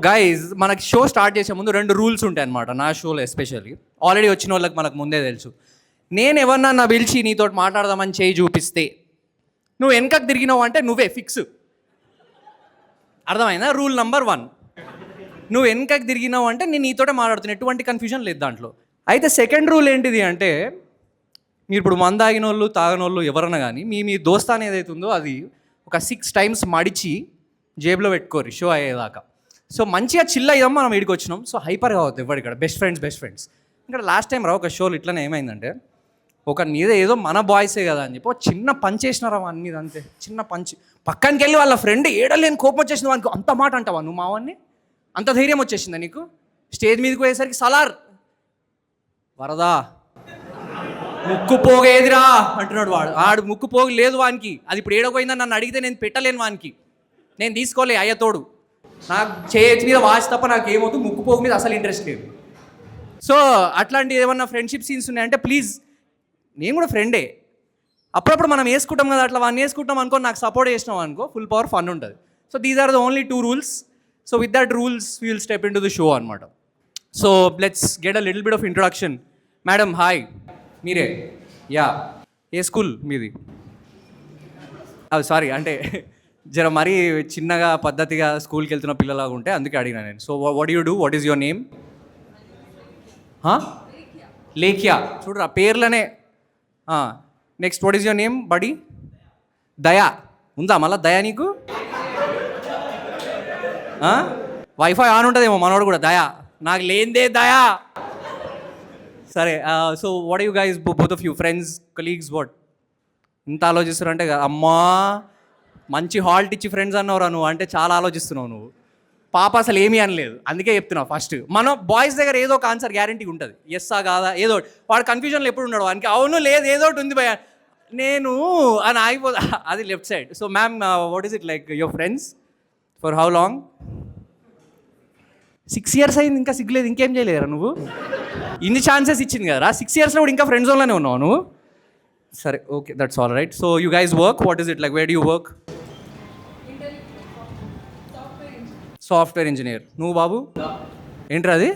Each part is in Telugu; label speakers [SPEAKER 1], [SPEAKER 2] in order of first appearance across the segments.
[SPEAKER 1] గైజ్ మనకి షో స్టార్ట్ చేసే ముందు 2 రూల్స్ ఉంటాయి అనమాట నా షోలో ఎస్పెషల్లీ. ఆల్రెడీ వచ్చిన వాళ్ళకి మనకు ముందే తెలుసు. నేను ఎవరినన్నా పిలిచి నీతో మాట్లాడదామని చేయి చూపిస్తే నువ్వు వెనకకు తిరిగినావు అంటే నువ్వే ఫిక్స్. అర్థమైందా? Rule number 1. నువ్వు వెనకకు తిరిగినావు అంటే నేను నీతోటే మాట్లాడుతున్నా, ఎటువంటి కన్ఫ్యూజన్ లేదు దాంట్లో. అయితే సెకండ్ రూల్ ఏంటిది అంటే, మీరు ఇప్పుడు మందాగిన వాళ్ళు తాగిన వాళ్ళు ఎవరన్నా కానీ మీ దోస్తాన్ ఏదైతే ఉందో అది ఒక 6 times మడిచి జేబులో పెట్టుకోరు షో అయ్యేదాకా. సో మంచిగా చిల్ అయ్యాం మనం వీడికి వచ్చినాం. సో హైపర్ కావద్దు ఎవరు ఇక్కడ. బెస్ట్ ఫ్రెండ్స్ ఇక్కడ లాస్ట్ టైం ఒక షోలు ఇట్లనే ఏమైందంటే, ఒక మీద ఏదో మన బాయ్సే కదా అని చెప్పి చిన్న పంచ్ వేసినారా వాని మీద, అంతే చిన్న పంచ్. పక్కనకి వెళ్ళి వాళ్ళ ఫ్రెండ్ ఏడలేని కోపం వచ్చేసింది వానికి. అంత మాట అంటావా నువ్వు మావాన్ని? అంత ధైర్యం వచ్చేసిందా నీకు? స్టేజ్ మీదకి పోయేసరికి సలార్ వరదా ముక్కు పోగేదిరా అంటున్నాడు వాడు. ఆడు ముక్కు పోగు లేదు వానికి. అది ఇప్పుడు ఏడపోయిందని నన్ను అడిగితే నేను పెట్టలేను వానికి. నేను తీసుకోలే అయ్యతోడు. నాకు చేతి మీద వాచ్ తప్ప నాకు ఏమవుతుంది, ముక్కు పోగు మీద అసలు ఇంట్రెస్ట్ లేదు. సో అట్లాంటి ఏమన్నా ఫ్రెండ్షిప్ సీన్స్ ఉన్నాయంటే ప్లీజ్, నేను కూడా ఫ్రెండే, అప్పుడప్పుడు మనం వేసుకుంటాం కదా, అట్లా వాడిని వేసుకుంటాం అనుకో, నాకు సపోర్ట్ చేసినాం అనుకో, ఫుల్ పవర్ ఫన్ ఉంటుంది. So these are the only 2 rules. So with that rules we will step in to the show అనమాట. So let's get a little bit of introduction. Madam hi, మీరే? యా. ఏ స్కూల్ మీది? సారీ అంటే జర మరీ చిన్నగా పద్ధతిగా స్కూల్కి వెళ్తున్న పిల్లలాగా ఉంటే అందుకే అడిగినా నేను. So what you do? What is your name? Lekhya. చూడరా పేర్లనే. Next what is your name buddy? దయా ఉందా మళ్ళా? దయా నీకు? వైఫై ఆన్ ఉంటుందేమో మనోడు కూడా. దయా నాకు లేనిదే దయా. సరే. So what you guys both of you friends, colleagues, what ఇంత ఆలోచిస్తున్నారంటే, అమ్మా మంచి హాల్ట్ ఇచ్చి ఫ్రెండ్స్ అన్నవరా నువ్వు అంటే చాలా ఆలోచిస్తున్నావు నువ్వు. పాప అసలు ఏమీ అనలేదు, అందుకే చెప్తున్నావు. ఫస్ట్ మనం బాయ్స్ దగ్గర ఏదో ఒక ఆన్సర్ గ్యారంటీ ఉంటుంది, ఎస్సా కాదా ఏదో. వాడు కన్ఫ్యూజన్లో ఎప్పుడు ఉన్నాడు వానికి, అవును లేదు ఏదో ఒకటి ఉంది భయ నేను అని ఆగిపోదా. అది left side. So ma'am what is it like your friends for how long? 6 years అయింది, ఇంకా సిగ్గులేదు? ఇంకేం చేయలేరా నువ్వు? ఇన్ని ఛాన్సెస్ ఇచ్చింది కదరా, 6 yearsలో కూడా ఇంకా ఫ్రెండ్స్ జోన్లోనే ఉన్నావు నువ్వు. సరే okay, that's all right. So you guys work, what is it like, where do you work? Software engineer. నువ్వు బాబు? ఏంట్రా అది?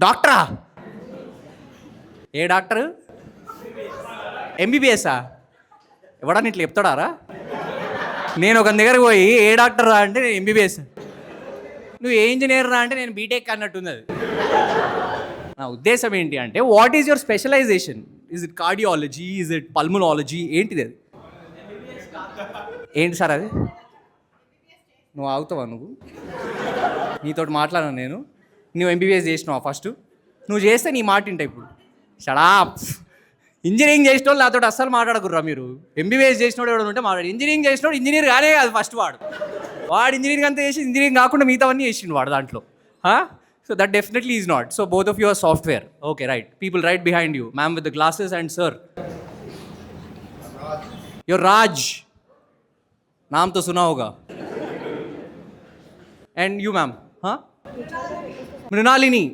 [SPEAKER 1] డాక్టరా? ఏ డాక్టర్? ఎంబీబీఎస్ఆ? ఎవడని ఇట్లా చెప్తాడారా? నేను ఒక దగ్గరకు పోయి ఏ డాక్టర్ రా అంటే నేను ఎంబీబీఎస్, నువ్వు ఏ ఇంజనీర్ రా అంటే నేను బీటెక్ అన్నట్టుంది అది. నా ఉద్దేశం ఏంటి అంటే, what is your specialization? Is it cardiology, is it pulmonology, ఏంటిది అది? ఏంటి సార్ అది? నువ్వు ఆగుతావా? నువ్వు నీతోటి మాట్లాడాను నేను. నువ్వు ఎంబీబీఎస్ చేసినావా ఫస్ట్? నువ్వు చేస్తే నీ మాట వింటా ఇప్పుడు. షడా ఇంజనీరింగ్ చేసిన వాళ్ళు నాతో అస్సలు మాట్లాడకుర్రా మీరు. ఎంబీబీఎస్ చేసినోడు ఎవడు ఉంటే మాట్లాడు. ఇంజనీరింగ్ చేసినోడు ఇంజనీర్ కానే కాదు ఫస్ట్. వాడు ఇంజనీరింగ్ అంతా చేసి ఇంజనీరింగ్ కాకుండా మిగతావన్నీ చేసిండు వాడు దాంట్లో. So that definitely is not. So both of you are software. Okay right. People right behind you. Ma'am with the glasses and sir your Raj, నామ్ తో సునా హోగా. And you ma'am? మృణాలిని.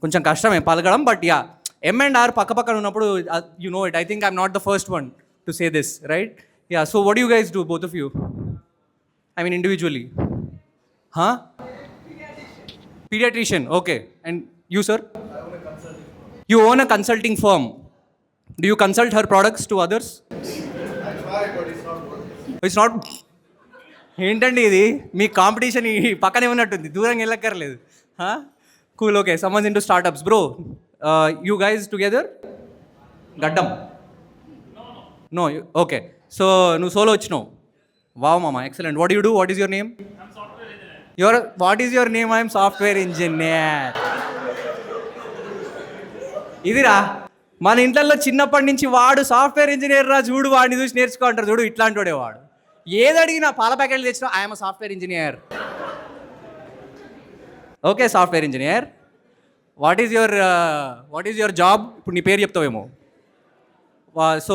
[SPEAKER 1] కొంచెం కష్టమే పలకడం, but yeah M and R పక్క పక్కన ఉన్నప్పుడు you know it. I think I'm not the first one to say this, right? Yeah. So what you guys do both of you? I mean individually. Pediatrician, okay. And you, sir? You own a consulting firm. Do you consult her products to others?
[SPEAKER 2] I try, but it's not working.
[SPEAKER 1] It's not. ఏంటండి ఇది? మీ కాంపిటీషన్ ఈ పక్కనే ఉన్నట్టుంది, దూరంగా వెళ్ళక్కర్లేదు. Cool. Okay. Summons into startups. Bro, you guys together? గడ్డం? నో. ఓకే. సో నువ్వు సోలో వచ్చినావు. వావ్ మామా, excellent. What you do? What is your name? What is your name? I'm software engineer. ఇదిరా మన ఇంట్లో చిన్నప్పటి నుంచి వాడు సాఫ్ట్వేర్ ఇంజనీర్ రా, చూడు వాడిని చూసి నేర్చుకుంటారు, చూడు ఇట్లాంటి వాడే వాడు. ఏది అడిగినా పాల ప్యాకెట్లు తెచ్చినా I'm software engineer. Okay software engineer. What is your job? ఇప్పుడు నీ పేరు చెప్తావేమో. So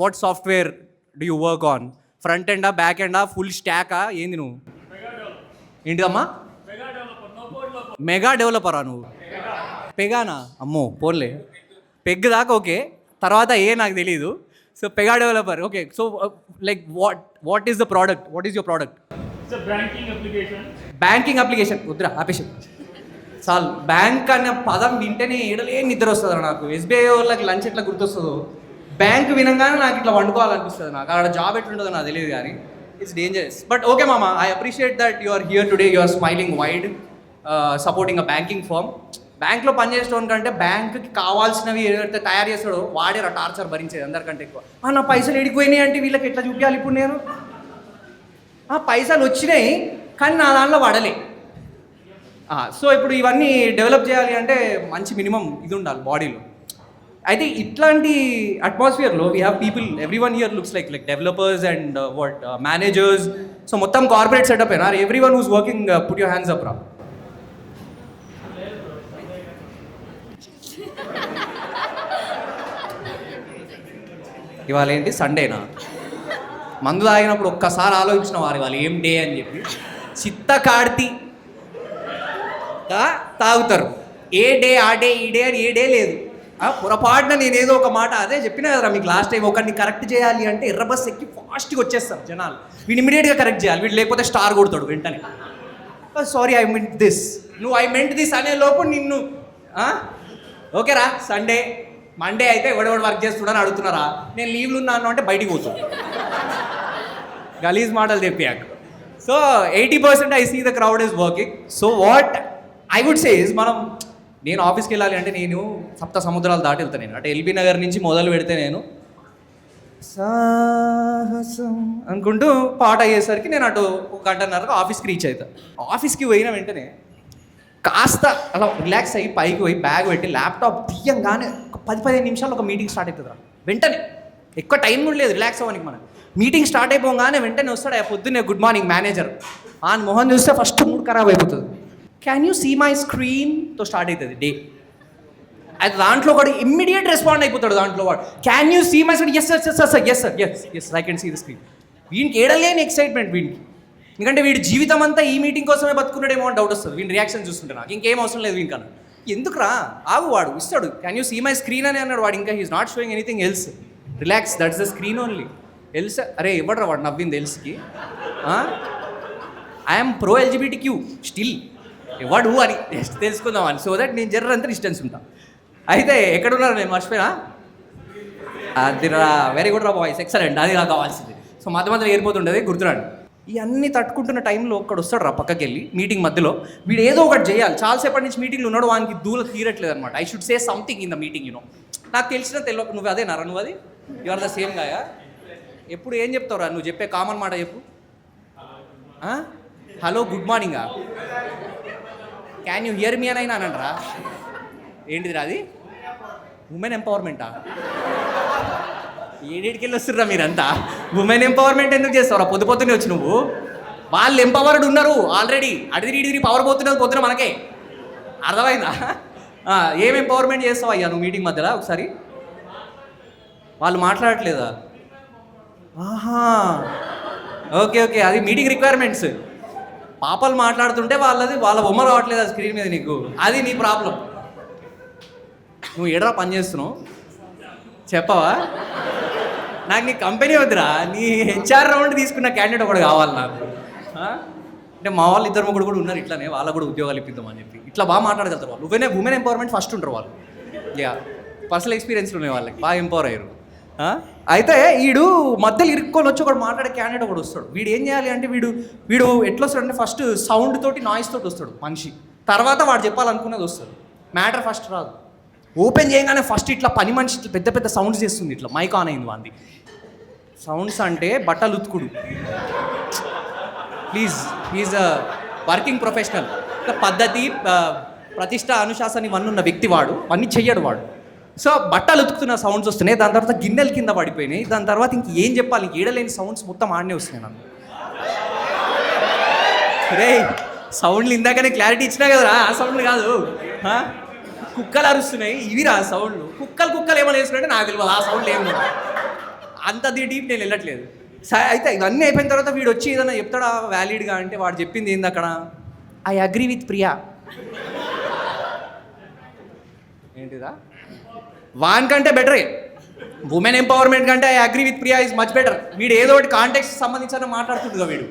[SPEAKER 1] what software do you work on? Front ఎండా, బ్యాక్ ఎండా, ఫుల్ స్టాకా? ఏంది నువ్వు? ఏంటిదమ్మా? మెగా డెవలపరా నువ్వు? పెగానా? అమ్మో పోన్లే, పెగ్ దాకా ఓకే, తర్వాత ఏ నాకు తెలీదు. So Pega developer. Okay. So like what is the product? What is your product?
[SPEAKER 3] It's a banking application.
[SPEAKER 1] Banking application వద్దురా ఆపేసి చాలు. బ్యాంక్ అనే పదం వింటేనే ఏడలే నిద్ర వస్తుంది నాకు. ఎస్బీఐ వాళ్ళకి లంచ్ ఎట్లా గుర్తొస్తుందో బ్యాంక్ వినంగానే నాకు ఇట్లా వండుకోవాలనిపిస్తుంది. నాకు అక్కడ జాబ్ ఎట్లుంటుందో నాకు తెలియదు, కానీ ఇట్స్ డేంజరస్. బట్ ఓకే మామ, I appreciate that you are here today, you are smiling wide, supporting a banking firm. బ్యాంక్లో పనిచేసేటోని కంటే బ్యాంక్కి కావాల్సినవి ఏదైతే తయారు చేస్తాడో వాడే టార్చర్ భరించేది అందరికంటే ఎక్కువ. నా పైసలు ఎడిపోయినాయి అంటే వీళ్ళకి ఎట్లా చూపించాలి ఇప్పుడు నేను? పైసలు వచ్చినాయి కానీ నా దాంట్లో పడలే. సో ఇప్పుడు ఇవన్నీ డెవలప్ చేయాలి అంటే మంచి మినిమం ఇది ఉండాలి బాడీలో. అయితే ఇట్లాంటి అట్మాస్ఫియర్లో we have people, everyone here looks like developers and managers. So మొత్తం కార్పొరేట్ సెటప్ అయినా. Everyone who's working put your hands up రా. ఇవాళ ఏంటి సండేనా? మందు తాగినప్పుడు ఒక్కసారి ఆలోచించిన వారు ఇవాళ ఏం డే అని చెప్పి చిత్త కాడితి తాగుతారు. ఏ డే ఆ డే ఈ డే అని ఏ డే లేదు. పొరపాటున నేనేదో ఒక మాట అదే చెప్పినా కదరా మీకు లాస్ట్ టైం, ఒకరిని కరెక్ట్ చేయాలి అంటే ఎర్ర బస్ ఎక్కి ఫాస్ట్గా వచ్చేస్తారు జనాలు. వీడు ఇమీడియట్గా కరెక్ట్ చేయాలి, వీడు లేకపోతే స్టార్ కొడతాడు వెంటనే. సారీ ఐ మెంట్ దిస్, నువ్వు ఐ మెంట్ దిస్ అనే లోపు నిన్ను ఓకేరా సండే మండే అయితే ఎవడెవడు వర్క్ చేస్తున్నాడని అడుగుతున్నారా, నేను లీవ్లు ఉన్నాను అంటే బయటికి పోతాను. గలీజ్ మాటలు చెప్పాక. So 80% I see the crowd is working. So what I would say is, నేను ఆఫీస్కి వెళ్ళాలి అంటే నేను 7 సముద్రాలు దాటి వెళ్తాను. నేను అంటే ఎల్బీ నగర్ నుంచి మొదలు పెడితే నేను సాహసం అనుకుంటూ పాట అయ్యేసరికి నేను అటు 1 గంటన్నరకు ఆఫీస్కి రీచ్ అవుతాను. ఆఫీస్కి పోయిన వెంటనే కాస్త అలా రిలాక్స్ అయ్యి పైకి పోయి బ్యాగ్ పెట్టి ల్యాప్టాప్ తీయంగానే ఒక 10-15 నిమిషాలు ఒక మీటింగ్ స్టార్ట్ అవుతుంది. వెంటనే ఎక్కువ టైం కూడా లేదు రిలాక్స్ అవ్వడానికి. మనం మీటింగ్ స్టార్ట్ అయిపోగానే వెంటనే వస్తాడు పొద్దున్నే గుడ్ మార్నింగ్ మేనేజర్. ఆ మొహం చూస్తే ఫస్ట్ మూడ్ ఖరాబ్ అయిపోతుంది. క్యాన్ యూ సీ మై స్క్రీన్తో స్టార్ట్ అవుతుంది డే. అది దాంట్లో కూడా ఇమ్మీడియట్ రెస్పాండ్ అయిపోతాడు. దాంట్లో వాడు can you see my screen, yes yes yes yes yes yes I can see the screen. వీనికి ఏడలేని ఎక్సైట్మెంట్ వీడికి, ఎందుకంటే వీడి జీవితం అంతా ఈ మీటింగ్ కోసమే బతుకున్నాడేమో అని డౌట్ వస్తుంది వీడి రియాక్షన్ చూస్తుంటే. నాకు ఇంకేం అవసరం లేదు వీనికన్నా. ఎందుకురా ఆగు, వాడు ఇస్తాడు can you see my screen అని అన్నాడు వాడు. ఇంకా he's not showing anything else. Relax, that's the screen only. Else అరే ఇవ్వడరా వాడు నవ్వింది ఎల్స్కి. ఐఎమ్ ప్రో ఎల్జిబిటిక్యూ స్టిల్, ఎవడు అని తెలుసుకుందామని. సో దట్ నేను జర్రంతా డిస్టెన్స్ ఉంటా. అయితే ఎక్కడున్నారు నేను మర్చిపోయినా. అది రా, వెరీ గుడ్ రా బాయ్స్, ఎక్సలెంట్, అది నాకు కావాల్సింది. సో మధ్య మధ్యలో ఏరిపోతుండేది గుర్తురాండి. ఇవన్నీ తట్టుకుంటున్న టైంలో ఒక్కడు వస్తాడు రా పక్కకి వెళ్ళి మీటింగ్ మధ్యలో. వీడు ఏదో ఒకటి చేయాలి. చాలాసేపటి నుంచి మీటింగ్లో ఉన్నాడు, వానికి దూల తీరట్లేదు అనమాట. I should say something in the meeting you know. నాకు తెలిసిన తెలియక నువ్వు అదే నరా, నువ్వు అది యు ఆర్ ద సేమ్ గాయా. ఎప్పుడు ఏం చెప్తావురా నువ్వు? చెప్పే కామన్ మాట చెప్పు. హలో గుడ్ మార్నింగా, క్యాన్ యూ హియర్ మీ అని అయినా అనండ్రా. ఏంటిదిరా అది? ఉమెన్ ఎంపవర్మెంటా? ఏడేటికి వెళ్ళి వస్తుర్రా మీరంతా? ఉమెన్ ఎంపవర్మెంట్ ఎందుకు చేస్తావురా? పొద్దునే వచ్చి నువ్వు. వాళ్ళు ఎంపవర్డ్ ఉన్నారు ఆల్రెడీ. అడిగిరి పవర్ పోతున్నది పొద్దున మనకే. అర్థమైందా? ఏం ఎంపవర్మెంట్ చేస్తావు అయ్యా నువ్వు మీటింగ్ మధ్యలో? ఒకసారి వాళ్ళు మాట్లాడట్లేదా? ఆహా ఓకే ఓకే, అది మీటింగ్ రిక్వైర్మెంట్స్. పాపలు మాట్లాడుతుంటే వాళ్ళ బొమ్మ రావట్లేదు ఆ స్క్రీన్ మీద నీకు, అది నీ ప్రాబ్లం. నువ్వు ఏడరా పని చేస్తున్నావు చెప్పవా? నాకు నీ కంపెనీ వద్దురా, నీ హెచ్ఆర్ రౌండ్ తీసుకున్న క్యాండిడేట్ ఒకటి కావాలి నాకు. అంటే మా వాళ్ళు 2-3 కూడా ఉన్నారు ఇట్లానే, వాళ్ళకు కూడా ఉద్యోగాలు ఇప్పిద్దామని చెప్పి. ఇట్లా బాగా మాట్లాడగలుగుతారు వాళ్ళు. ఉమెన్ ఎంపవర్మెంట్ ఫస్ట్ ఉంటారు వాళ్ళు. యా, పర్సనల్ ఎక్స్పీరియన్స్లు ఉన్నాయి వాళ్ళకి, బాగా ఎంపవర్ అయ్యారు. అయితే వీడు మధ్యలో ఇరుక్కొని వచ్చి ఒకడు మాట్లాడే క్యాండిడేట్ ఒకడు వస్తాడు. వీడు ఏం చేయాలి అంటే వీడు ఎట్లా వస్తాడు అంటే ఫస్ట్ సౌండ్ తోటి నాయిస్ తోటి వస్తాడు మనిషి. తర్వాత వాడు చెప్పాలనుకున్నది వస్తుంది. మ్యాటర్ ఫస్ట్ రాదు. ఓపెన్ చేయగానే ఫస్ట్ ఇట్లా పని మనిషి ఇట్లా పెద్ద పెద్ద సౌండ్స్ చేస్తుంది. ఇట్లా మైక్ ఆన్ అయింది వాంది. సౌండ్స్ అంటే బట్టలు ఉతుకుడు. Please working professional. పద్ధతి, ప్రతిష్ట, అనుశాసన ఇవన్నీ ఉన్న వ్యక్తి వాడు. అన్నీ చెయ్యడు వాడు. సో బట్టలు ఉతుకుతున్న సౌండ్స్ వస్తున్నాయి, దాని తర్వాత గిన్నెల కింద పడిపోయినాయి, దాని తర్వాత ఇంక ఏం చెప్పాలి, ఇంక ఏడలేని సౌండ్స్ మొత్తం ఆడనే వస్తున్నాయి నాకు. రే సౌండ్లు ఇందాకనే క్లారిటీ ఇచ్చినా కదరా, ఆ సౌండ్లు కాదు. కుక్కలు అరుస్తున్నాయి, ఇవి రా సౌండ్లు. కుక్కలు ఏమైనా వేస్తున్నాయంటే నాకు తెలియదు, ఆ సౌండ్లు ఏమి అంత డీప్ నేను వెళ్ళట్లేదు. అయితే ఇవన్నీ అయిపోయిన తర్వాత వీడు వచ్చి ఏదైనా చెప్తాడా వ్యాలిడ్గా అంటే వాడు చెప్పింది ఏంది అక్కడ, ఐ అగ్రీ విత్ ప్రియా. ఏంటిదా? వానికంటే బెటరే. ఉమెన్ ఎంపవర్మెంట్ కంటే I agree with Priya is much better. వీడు ఏదో ఒకటి కాంటెక్స్ట్ సంబంధించిన మాట్లాడుతుందిగా వీడు.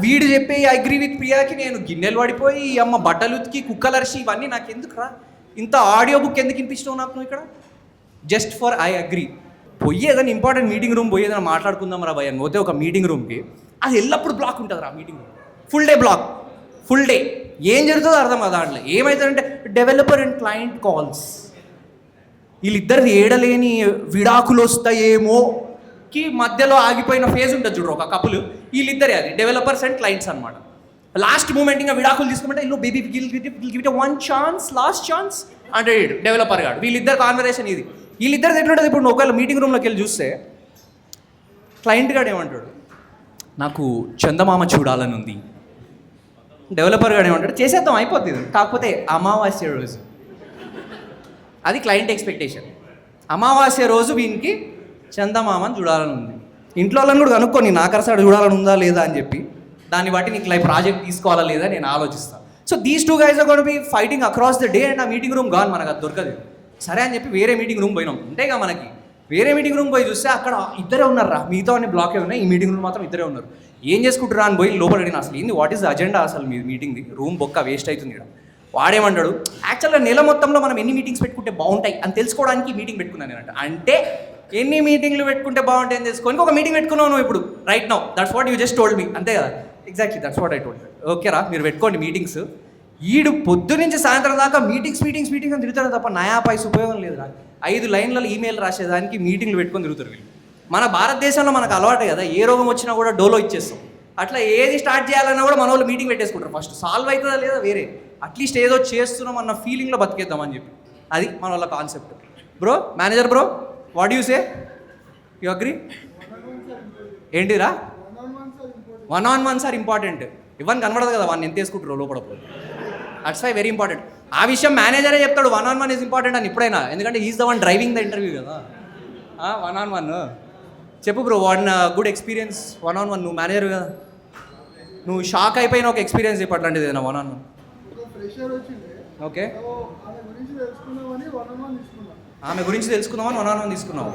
[SPEAKER 1] వీడు చెప్పి ఐ అగ్రీ విత్ ప్రియాకి నేను గిన్నెలు పడిపోయి ఈ అమ్మ బట్టలు ఉతికి కుక్కలర్షి ఇవన్నీ నాకు ఎందుకు రా? ఇంత ఆడియో బుక్ ఎందుకు వినిపిస్తావు నాకు నువ్వు ఇక్కడ? Just for I agree. పోయి ఏదైనా ఇంపార్టెంట్ మీటింగ్ రూమ్ పోయి ఏదైనా మాట్లాడుకుందాం రా భయ అని పోతే ఒక మీటింగ్ రూమ్కి, అది ఎల్లప్పుడు బ్లాక్ ఉంటుంది రా meeting room. Full day block, full day. ఏం జరుగుతుందో అర్థం కదా దాంట్లో. ఏమవుతుందంటే డెవలపర్ అండ్ క్లయింట్ కాల్స్, వీళ్ళిద్దరిది ఏడలేని విడాకులు వస్తాయేమోకి మధ్యలో ఆగిపోయిన ఫేజ్ ఉంటుంది చూడు ఒక కపుల్. వీళ్ళిద్దరే అది డెవలపర్స్ అండ్ క్లయింట్స్ అనమాట. లాస్ట్ మూమెంట్ ఇంకా విడాకులు తీసుకుంటే ఇల్లు baby give it one chance, last chance అంటే డెవలపర్ గాడు. వీళ్ళిద్దరు కాన్వర్సేషన్ ఇది. వీళ్ళిద్దరు ఎట్లుంటుంది ఇప్పుడు ఒకవేళ మీటింగ్ రూమ్లోకి వెళ్ళి చూస్తే క్లయింట్ గాడు ఏమంటాడు, నాకు చందమామ చూడాలని ఉంది. డెవలపర్ గాడు ఏమంటాడు, చేసేద్దాం అయిపోతుంది, కాకపోతే అమావాస్య రోజు. అది క్లయింట్ ఎక్స్పెక్టేషన్. అమావాస్య రోజు వీనికి చందమామని చూడాలని ఉంది. ఇంట్లో వాళ్ళని కూడా కనుక్కొని నాకరసాడు చూడాలని ఉందా లేదా అని చెప్పి దాన్ని బట్టి నీకు లైక్ ప్రాజెక్ట్ తీసుకోవాలా లేదా నేను ఆలోచిస్తాను. So these two guys are gonna be fighting across the day and ఆ మీటింగ్ రూమ్ గాన్ మనకు అది దొరకదు. సరే అని చెప్పి వేరే మీటింగ్ రూమ్ పోయినాం. అంతేగా మనకి వేరే మీటింగ్ రూమ్ పోయి చూస్తే అక్కడ ఇద్దరే ఉన్నారా, మిగతా అన్ని బ్లాకే ఉన్నాయి, ఈ మీటింగ్ రూమ్ మాత్రం ఇద్దరే ఉన్నారు. ఏం చేసుకుంటారా అని పోయి లోపల అడిగిన అసలు ఏంది, వాట్ ఈస్ ద అజెండా అసలు మీ మీటింగ్ది, రూమ్ బొక్క వేస్ట్ అవుతుంది ఇక్కడ. వాడేమంటాడు, యాక్చువల్గా నెల మొత్తంలో మనం ఎన్ని మీటింగ్స్ పెట్టుకుంటే బాగుంటాయి అని తెలుసుకోవడానికి మీటింగ్ పెట్టుకున్నాను నేనంట. అంటే ఎన్ని మీటింగ్లు పెట్టుకుంటే బాగుంటాయి అని తెలుసుకోనికి ఒక మీటింగ్ పెట్టుకున్నావు నువ్వు ఇప్పుడు right now. That's what you just told me. అంతే కదా, exactly that's what I told. ఓకేరా మీరు పెట్టుకోండి మీటింగ్స్. ఈడు పొద్దు నుంచి సాయంత్రం దాకా మీటింగ్స్ అని తిరుగుతాడు తప్ప నయా పైస ఉపయోగం లేదు. 5 లైన్లలో ఈమెయిల్ రాసేదానికి మీటింగ్లు పెట్టుకొని తిరుగుతారు వీళ్ళు. మన భారతదేశంలో మనకు అలవాటే కదా, ఏ రోగం వచ్చినా కూడా డోలో ఇచ్చేస్తాం. అట్లా ఏది స్టార్ట్ చేయాలన్నా కూడా మన వాళ్ళు మీటింగ్ పెట్టేసుకుంటారు. ఫస్ట్ సాల్వ్ అవుతుందా లేదా వేరే, అట్లీస్ట్ ఏదో చేస్తున్నాం అన్న ఫీలింగ్లో బతికేద్దామని చెప్పి. అది మన వాళ్ళ concept. Bro manager bro, what you say, you agree? ఏంటిరా, 1-on-1s ఆర్ ఇంపార్టెంట్. ఇవన్నీ కనబడదు కదా వాడిని ఎంత వేసుకుంటారు లోపడప్పుడు. అట్స్ వై వెరీ ఇంపార్టెంట్. ఆ విషయం మేనేజరే చెప్తాడు 1-on-1 ఈజ్ ఇంపార్టెంట్ అని ఎప్పుడైనా, ఎందుకంటే is the one driving the interview కదా. 1-on-1 చెప్పు bro, what good experience 1-on-1. నువ్వు మేనేజర్ కదా, నువ్వు షాక్ అయిపోయిన ఒక ఎక్స్పీరియన్స్ చెప్పు అట్లాంటిది ఏదైనా 1-on-1. ఓకే, ఆమె గురించి తెలుసుకుందామని 1-on-1 తీసుకున్నావు.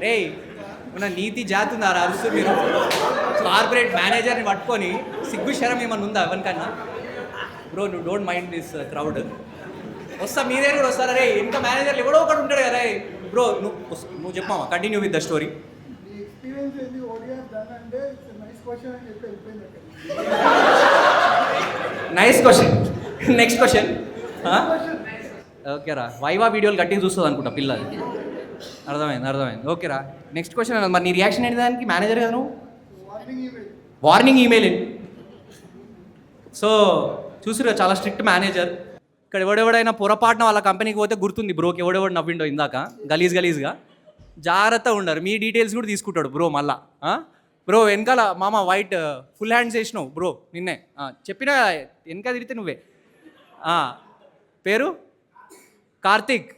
[SPEAKER 1] రే ఉన్న నీతి జాతి ఉందా అరుస్తూ మీరు కార్పొరేట్ మేనేజర్ని పట్టుకొని సిగ్గు శరం ఏమన్నా ఉందా ఎవరికన్నా? బ్రో నువ్వు డోంట్ మైండ్ దిస్ క్రౌడ్. వస్తా మీ దగ్గర కూడా వస్తారా రే, ఇంకా మేనేజర్లు ఎవడో ఒకటి ఉంటాడు కదా. బ్రో నువ్వు చెప్పావా, continue with the story. Nice question. Next question. ఓకేరా, వైవా వీడియోలు గట్టిగా చూస్తుంది అనుకుంటా పిల్లలు. అర్థమైంది. ఓకేరా, నెక్స్ట్ క్వశ్చన్. మరి నీ రియాక్షన్ ఏంటి దానికి? మేనేజర్ కదా నువ్వు, వార్నింగ్ ఈమెయిల్. సో చూసిరా చాలా స్ట్రిక్ట్ మేనేజర్. ఇక్కడ ఎవడెవడైనా పొరపాటున వాళ్ళ కంపెనీకి పోతే గుర్తుంది బ్రోకి ఎవడెవడు నవ్విండో ఇందాక గలీజ్గా. జాగ్రత్తగా ఉండరు, మీ డీటెయిల్స్ కూడా తీసుకుంటాడు బ్రో మళ్ళా. బ్రో వెనకాల మామ వైట్ ఫుల్ హ్యాండ్స్ వేసినావు బ్రో నిన్నే చెప్పినా, వెనక తిరిగితే నువ్వే. పేరు కార్తిక్.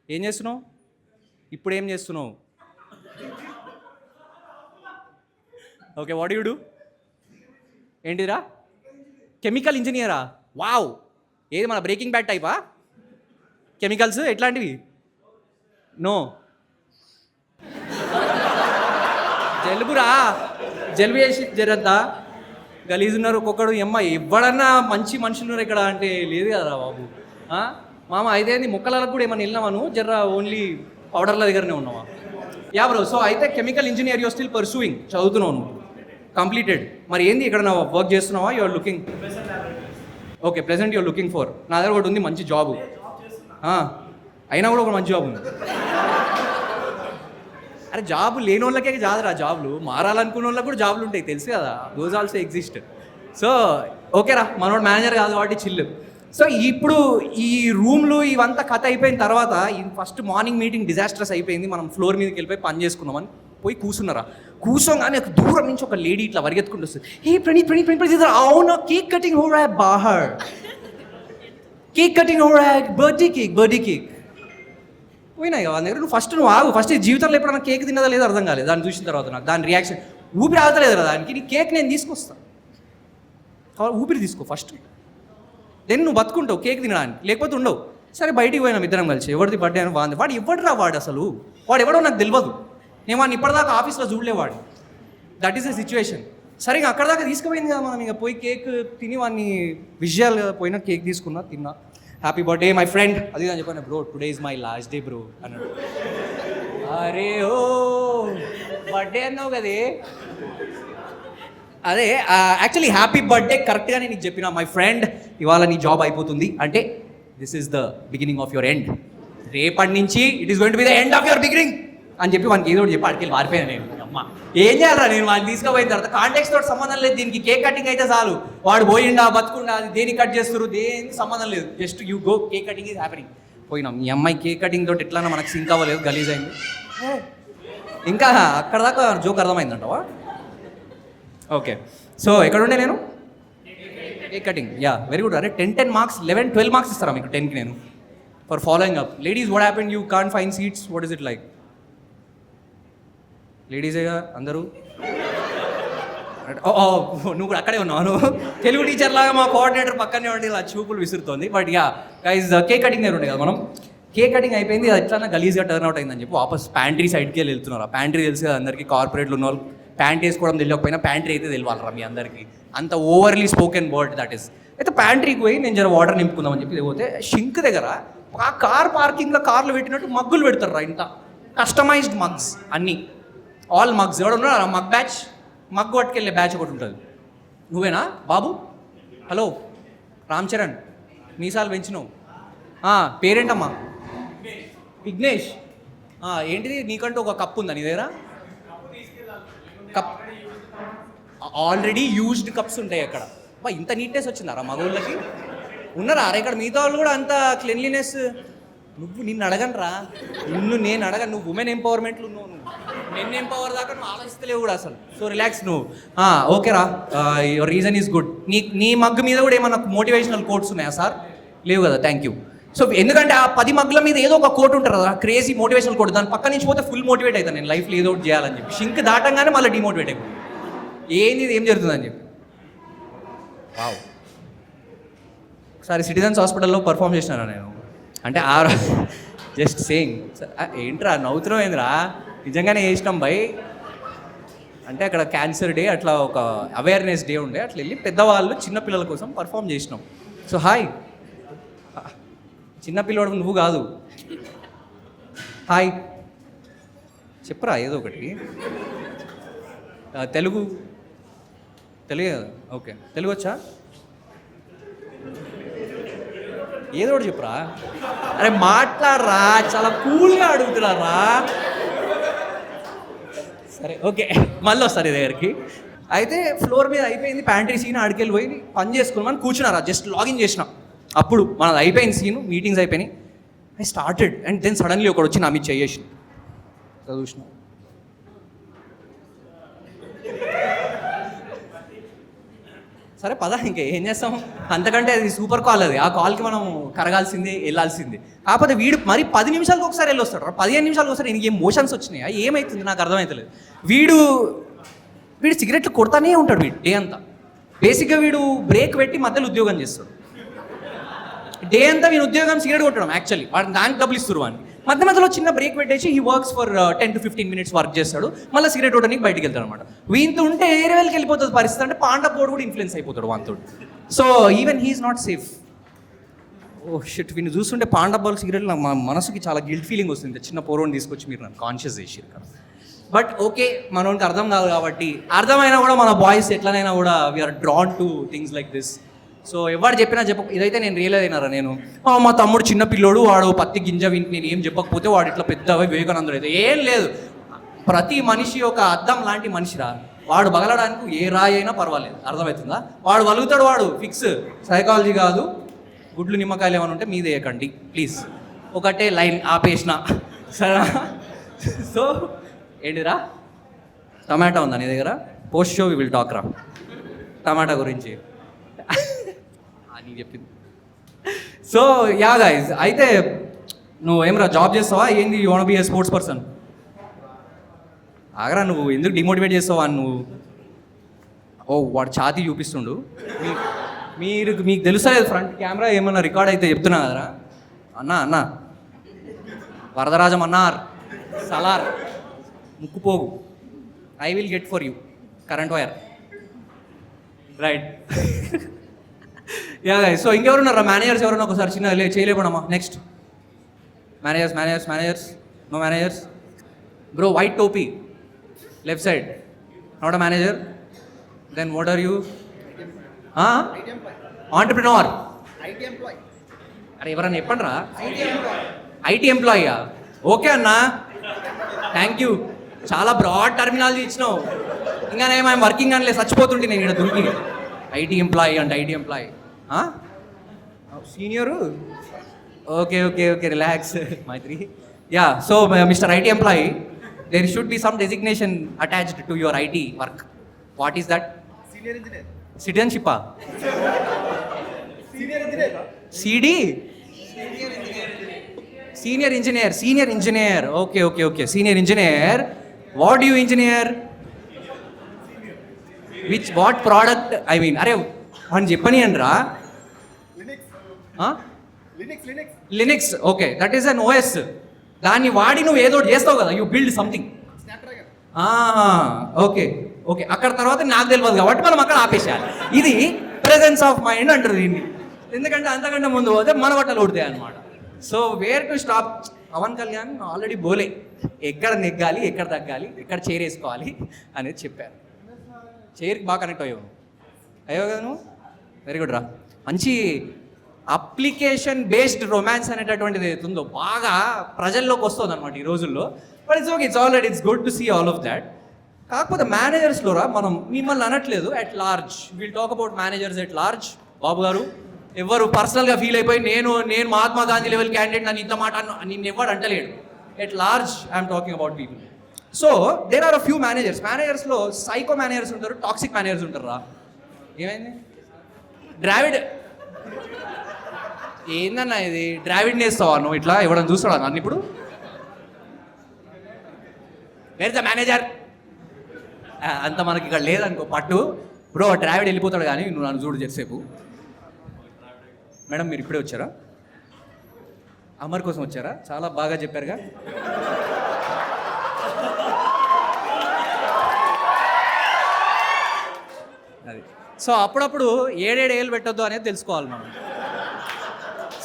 [SPEAKER 1] ఏం చేస్తున్నావు ఇప్పుడు? ఏం చేస్తున్నావు? Okay, what you do? ఏంటిరా, కెమికల్ ఇంజనీరా? వావ్, ఏది మన బ్రేకింగ్ బ్యాడ్ టైపా కెమికల్స్ ఎట్లాంటివి? నో, జలుబు చేసి జరంతా గలీజ్ ఉన్నారు ఒక్కొక్కడు. ఎమ్మ ఎవడన్నా మంచి మనుషులు ఉన్నారు ఇక్కడ అంటే లేదు కదరా బాబు. మామ అయితే మొక్కలకు కూడా ఏమన్నా వెళ్ళినావా నువ్వు? జర్రా ఓన్లీ పౌడర్ల దగ్గరనే ఉన్నావా? యా బ్రో, సో అయితే chemical engineer you still pursuing, చదువుతున్నావు నువ్వు, కంప్లీటెడ్. మరి ఏంది ఇక్కడ నా వర్క్ చేస్తున్నావా? You are looking, okay present you are looking for. నా దగ్గర ఒకటి ఉంది మంచి జాబు, అయినా కూడా ఒక మంచి జాబ్ ఉంది. అరే జాబు లేని వాళ్ళకే జాదరా జాబులు, మారాలనుకున్న వాళ్ళకి కూడా జాబులు ఉంటాయి తెలుసు కదా, దోస్ ఆల్సో ఎగ్జిస్ట్. సో ఓకేరా, మనోడు మేనేజర్ కాదు కాబట్టి చిల్లు. సో ఇప్పుడు ఈ రూమ్లు ఇవంతా కథ అయిపోయిన తర్వాత ఈ ఫస్ట్ మార్నింగ్ మీటింగ్ డిజాస్టర్స్ అయిపోయింది. మనం ఫ్లోర్ మీదకి వెళ్ళిపోయి పని చేసుకున్నామని పోయి కూర్చున్నారా. కూర్చోగానే దూరం నుంచి ఒక లేడీ ఇట్లా పరిగెత్తుకుంటూ వస్తుంది. ఏ ప్రణీత్ అవునా, కేక్ కటింగ్ హో రా బాహర్, కేక్ కటింగ్ హో రా, బర్త్డే కేక్ పోయినాయి వాళ్ళ దగ్గర. నువ్వు ఫస్ట్ ఆగు, ఫస్ట్ జీవితంలో ఎప్పుడన్నా కేక్ తిన్నదా లేదో అర్థం కాలేదు. దాన్ని చూసిన తర్వాత నాకు దాని రియాక్షన్ ఊపిరి ఆగలేదు కదా దానికి. నీ కేక్ నేను తీసుకొస్తాను, ఊపిరి తీసుకో ఫస్ట్. దెన్ నువ్వు బతుకుంటావు కేక్ తినడానికి, లేకపోతే ఉండవు. సరే బయటికి పోయినాం ఇద్దరం కలిసి, ఎవరిది బర్త్డే అని బాగుంది. వాడు ఎవడురా వాడు అసలు, వాడు ఎవడో నాకు తెలియదు, నేను వాడిని ఇప్పటిదాకా ఆఫీస్లో చూడలేవాడు. That is the situation. సరే ఇక అక్కడ దాకా తీసుకుపోయింది కదా మనం, ఇక పోయి కేక్ తిని వాడిని విజయాలు కదా, పోయినా కేక్ తీసుకున్నా, తిన్నా, హ్యాపీ బర్త్డే మై ఫ్రెండ్ అది అని చెప్పాను. Bro today is my last day bro అన్నాడు. అరే ఓ బర్త్డే అన్నావు కదే. అదే యాక్చువల్లీ హ్యాపీ బర్త్డే కరెక్ట్గానే నీకు చెప్పిన మై ఫ్రెండ్, ఇవాళ నీ జాబ్ అయిపోతుంది అంటే this is the beginning of your end. రేపటి నుంచి it is going to be the end of your beginning అని చెప్పి వానికి ఏదో చెప్పి అడికెళ్ళి మారిపోయాను నేను. అమ్మ ఏం చేయాలరా నేను వాడిని తీసుకుపోయిన తర్వాత, కాంటాక్ట్స్ తోటి సంబంధం లేదు దీనికి, కేక్ కటింగ్ అయితే చాలు, వాడు పోయిండా బతుకుండా అది దేనికి కట్ చేస్తారు దేనికి సంబంధం లేదు, just you go cake cutting is happening. పోయినాం ఈ అమ్మాయి కేక్ కటింగ్ తోటి ఎట్లా మనకు సింక్ అవ్వలేదు, గలీజ్ అయింది. ఇంకా అక్కడ దాకా జోక్ అర్థమైందంటవా? ఓకే, సో ఎక్కడుండే నేను cake cutting, yeah very good. అరే 10 మార్క్స్ 11-12 మార్క్స్ ఇస్తారా మీకు 10కి నేను for following up. Ladies what happened, you can't find seats, what is it like? లేడీసేగా అందరూ. నువ్వు కూడా అక్కడే ఉన్నావు, నువ్వు తెలుగు టీచర్ లాగా మా కోఆర్డినేటర్ పక్కనే ఉండి ఇలా చూపులు విసురుతోంది. But yeah guys cake cutting దగ్గర ఉండే కదా మనం, కేక్ కటింగ్ అయిపోయింది, అది ఎట్లా గలీజ్గా టర్న్ అవుట్ అయిందని చెప్పి వాపస్ ప్యాంట్రీ సైడ్కి వెళ్ళి వెళ్తున్నారు. ఆ ప్యాంట్రీ తెలుసు కదా అందరికీ, కార్పొరేట్లు ఉన్న వాళ్ళు ప్యాంట్ వేసుకోవడం తెలియకపోయినా ప్యాంట్రీ అయితే తెలియాలరా మీ అందరికీ, అంత overly spoken word that is. అయితే ప్యాంట్రీకి పోయి నేను జర వాటర్ నింపుకుందామని చెప్పి పోతే షింక్ దగ్గర ఆ కార్ పార్కింగ్లో కార్లు పెట్టినట్టు మగ్గులు పెడతారు, ఇంత కస్టమైజ్డ్ మగ్స్ అన్నీ, ఆల్ మగ్స్. ఎవడు ఉన్నారా మగ్ బ్యాచ్, మగ్గు పట్టుకెళ్ళే బ్యాచ్ ఒకటి ఉంటుంది. నువ్వేనా బాబు? హలో రామ్ చరణ్, మీసాలు పెంచినావు, పేరేంటమ్మా? విఘ్నేష్. ఏంటిది నీకంటూ ఒక కప్ ఉందా నీ దగ్గర? కప్ ఆల్రెడీ యూజ్డ్ కప్స్ ఉంటాయి అక్కడ. ఇంత నీట్నెస్ వచ్చిందారా మగోళ్ళకి? ఉన్నారా అరే ఇక్కడ మిగతా వాళ్ళు కూడా అంత క్లెన్లీనెస్? నిన్ను అడగను రా, నేను అడగను, నువ్వు ఉమెన్ ఎంపవర్మెంట్లు ఉన్నావు, నువ్వు మెన్ ఎంపవర్ దాకా నువ్వు ఆలోచిస్తలేవు కూడా అసలు. సో రిలాక్స్ నువ్వు. ఓకే రా, యువర్ రీజన్ ఈజ్ గుడ్. నీ మగ్గు మీద కూడా ఏమన్నా మోటివేషనల్ కోట్స్ ఉన్నాయా సార్? లేవు కదా, థ్యాంక్ యూ. సో ఎందుకంటే ఆ 10 మగ్గుల మీద ఏదో ఒక కోట్ ఉంటుంది కదా, క్రేజీ మోటివేషనల్ కోట్, దాని పక్క నుంచి పోతే ఫుల్ మోటివేట్ అవుతాను నేను లైఫ్లో ఏదో ఒకటి చేయాలని చెప్పి. షింక్ దాటంగానే మళ్ళీ డిమోటివేట్ అయిపోయింది, ఏంది ఏం జరుగుతుందని చెప్పి. వావ్, ఒకసారి సిటిజన్స్ హాస్పిటల్లో పర్ఫామ్ చేసినారా నేను, అంటే జస్ట్ సేయింగ్. ఏంట్రా నవ్వుతున్నావు ఏంద్రా, నిజంగానే చేసినాం బై. అంటే అక్కడ క్యాన్సర్ డే అట్లా ఒక అవేర్నెస్ డే ఉండే, అట్లా వెళ్ళి పెద్దవాళ్ళు చిన్నపిల్లల కోసం పర్ఫామ్ చేసినాం. సో హాయ్, చిన్నపిల్లవాడు నువ్వు కాదు, హాయ్ చెప్పరా ఏదో ఒకటి. తెలుగు కదా, ఓకే తెలుగు వచ్చా? ఏదో ఒకటి చెప్పరా. అరే మాట్లాడరా, చాలా కూల్గా అడుగుతున్నారా. సరే ఓకే, మళ్ళీ వస్తారు ఈ దగ్గరికి. అయితే ఫ్లోర్ మీద అయిపోయింది ప్యాంట్రీ సీన్, ఆడికెళ్ళి పోయి పని చేసుకున్నామని కూర్చున్నారా, జస్ట్ లాగిన్ చేసిన. అప్పుడు మనది అయిపోయింది సీను, మీటింగ్స్ అయిపోయినాయి. I started and then suddenly ఒకడు వచ్చి నా మీద చేసి చూసిన. సరే పద ఇంకా ఏం చేస్తాం, అంతకంటే అది సూపర్ కాల్, అది ఆ కాల్కి మనం కరగాల్సిందే, వెళ్ళాల్సిందే. కాకపోతే వీడు మరి 10 నిమిషాలకు ఒకసారి వెళ్ళొస్తాడు, 15 నిమిషాలకు ఒకసారి. ఈయనకి ఏం మోషన్స్ వచ్చినాయా ఏమవుతుంది నాకు అర్థమవుతలేదు. వీడు సిగరెట్లు కొడతానే ఉంటాడు వీడు డే అంతా. బేసిక్గా వీడు బ్రేక్ పెట్టి మధ్యలో ఉద్యోగం చేస్తాడు. డే అంతా వీడు ఉద్యోగం సిగరెట్ కొట్టడం, యాక్చువల్లీ వాడిని దానికి డబ్బులు ఇస్తారు వాడిని. మధ్యలో చిన్న బ్రేక్ పెట్టేసి he works for 10 to 15 minutes work చేస్తాడు, మళ్ళీ సిగరెట్ కొట్టడానికి బయటికి వెళ్తాడు అనమాట. వీంతో ఉంటే ఏరే వెళ్ళకి వెళ్ళిపోతుంది పరిస్థితి. అంటే పాండపోడు కూడా ఇన్ఫ్లుయెన్స్ అయిపోతాడు వాంతో. So even he's not safe. Oh shit, వీడిని చూస్తుంటే పాండబాల్ సిగరెట్ మా మనసుకి చాలా గిల్ట్ ఫీలింగ్ వస్తుంది. చిన్న పోరోని తీసుకొచ్చి మీరు నన్ను కాన్షియస్ చేసిరు కదా. బట్ ఓకే, మనోనికి అర్థం కాదు కాబట్టి, అర్థమైనా కూడా మన బాయ్స్ ఎట్లనైనా కూడా we're drawn to things like this. So ఎవరు చెప్పినా ఇదైతే నేను రియలైజ్ అయినారా నేను, మా తమ్ముడు చిన్న పిల్లోడు, వాడు పత్తి గింజ వింటి, నేను ఏం చెప్పకపోతే వాడు ఇట్లా పెద్ద వివేకానందుడు అయితే ఏం లేదు. ప్రతి మనిషి ఒక అద్దం లాంటి మనిషిరా, వాడు బగలడానికి ఏ రాయి అయినా పర్వాలేదు, అర్థమవుతుందా? వాడు వలుగుతాడు, వాడు ఫిక్స్. సైకాలజీ కాదు, గుడ్లు నిమ్మకాయలు ఏమైనా ఉంటే మీద వేయకండి ప్లీజ్. ఒకటే లైన్ ఆపేసిన సరేనా? సో ఏంటిరా, టమాటా ఉందా నీ దగ్గర? Post show we will talk రా టమాటా గురించి అని చెప్పింది. సో యా గైజ్, అయితే నువ్వు ఏమరా జాబ్ చేస్తావా ఏంది? You want be A sports person? ఆగరా, నువ్వు ఎందుకు డిమోటివేట్ చేస్తావా నువ్వు? ఓ వాడు ఛాతీ చూపిస్తుండు, మీకు తెలుసలేదు ఫ్రంట్ కెమెరా ఏమన్నా రికార్డ్ అయితే చెప్తున్నా కదరా అన్నా వరదరాజం అన్నార్ సలార్ ముక్కుపోగు I will get for you current wire right yeah guys so ఇంకెవరున్నారా మేనేజర్స్ ఎవరన్నా ఒకసారి చిన్న చేయలేపడమ్మా next managers no managers bro white టోపీ left side not a manager then what are you entrepreneur అరే ఎవరన్నా చెప్పండి రా ఐటీ ఎంప్లాయీయా ఓకే అన్నా థ్యాంక్ యూ చాలా బ్రాడ్ టర్మినాలజీ ఇచ్చినావు ఇంకా నేను వర్కింగ్ అనలే చచ్చిపోతుంటే నేను ఇక్కడ దురికి ఐటీ ఎంప్లాయీ అంటే IT employee senior okay okay okay relax Maitri yeah so mister IT employee there should be some designation attached to your IT work what is that
[SPEAKER 2] Senior engineer.
[SPEAKER 1] సిటిజన్షిప్పా
[SPEAKER 2] Senior engineer.
[SPEAKER 1] సిడి senior engineer okay senior engineer what you engineer what product I mean అరే అని చెప్పని అనరా Linux okay that is an OS దాన్ని వాడి నువ్వు ఏదో ఒకటి చేస్తావు కదా యూ బిల్డ్ సంథింగ్ ఓకే అక్కడ తర్వాత నాకు తెలియదు కాబట్టి మనం అక్కడ ఆపేసేయాలి ఇది ప్రెజెన్స్ ఆఫ్ మైండ్ అంటారు దీన్ని ఎందుకంటే అంతకంటే ముందు పోతే మన బట్టలు ఉడతాయి అనమాట so where to stop Pawan Kalyan already బోలే ఎక్కడ నెగ్గాలి ఎక్కడ తగ్గాలి ఎక్కడ చేరేసుకోవాలి అనేది చెప్పారు చైర్కి బాగా కనెక్ట్ అయ్యావు కదా నువ్వు వెరీ గుడ్ రా మంచి అప్లికేషన్ బేస్డ్ రొమాన్స్ అనేటటువంటిది ఉందో బాగా ప్రజల్లోకి వస్తుంది అనమాట ఈ రోజుల్లో but it's okay it's already it's good to see all of that కాకపోతే మేనేజర్స్లో రా మనం మిమ్మల్ని అనట్లేదు at large will talk about managers at large బాబు గారు ఎవరు పర్సనల్గా ఫీల్ అయిపోయి నేను మహాత్మా గాంధీ లెవెల్ క్యాండిడేట్ నన్ను ఇంత మాట నిన్ను ఎవరు అంటలేడు at large I'm talking about people so there are a few మేనేజర్స్లో సైకో మేనేజర్స్ ఉంటారు టాక్సిక్ మేనేజర్స్ ఉంటారు రా ఏమైంది ద్రావిడ్ ఏందన్నా ఇది ద్రావిడ్ నేస్తావా నువ్వు ఇట్లా ఎవడని చూస్తాడా నన్ను ఇప్పుడు వేర్ ద మేనేజర్ అంత మనకి ఇక్కడ లేదనుకో పట్టు బ్రో ద్రావిడ్ వెళ్ళిపోతాడు కానీ నువ్వు నన్ను చూడు చేసేపు మేడం మీరు ఇప్పుడే వచ్చారా అమర్ కోసం వచ్చారా చాలా బాగా చెప్పారుగా అది సో అప్పుడప్పుడు ఏళ్ళు పెట్టొద్దు అనేది తెలుసుకోవాలి మనం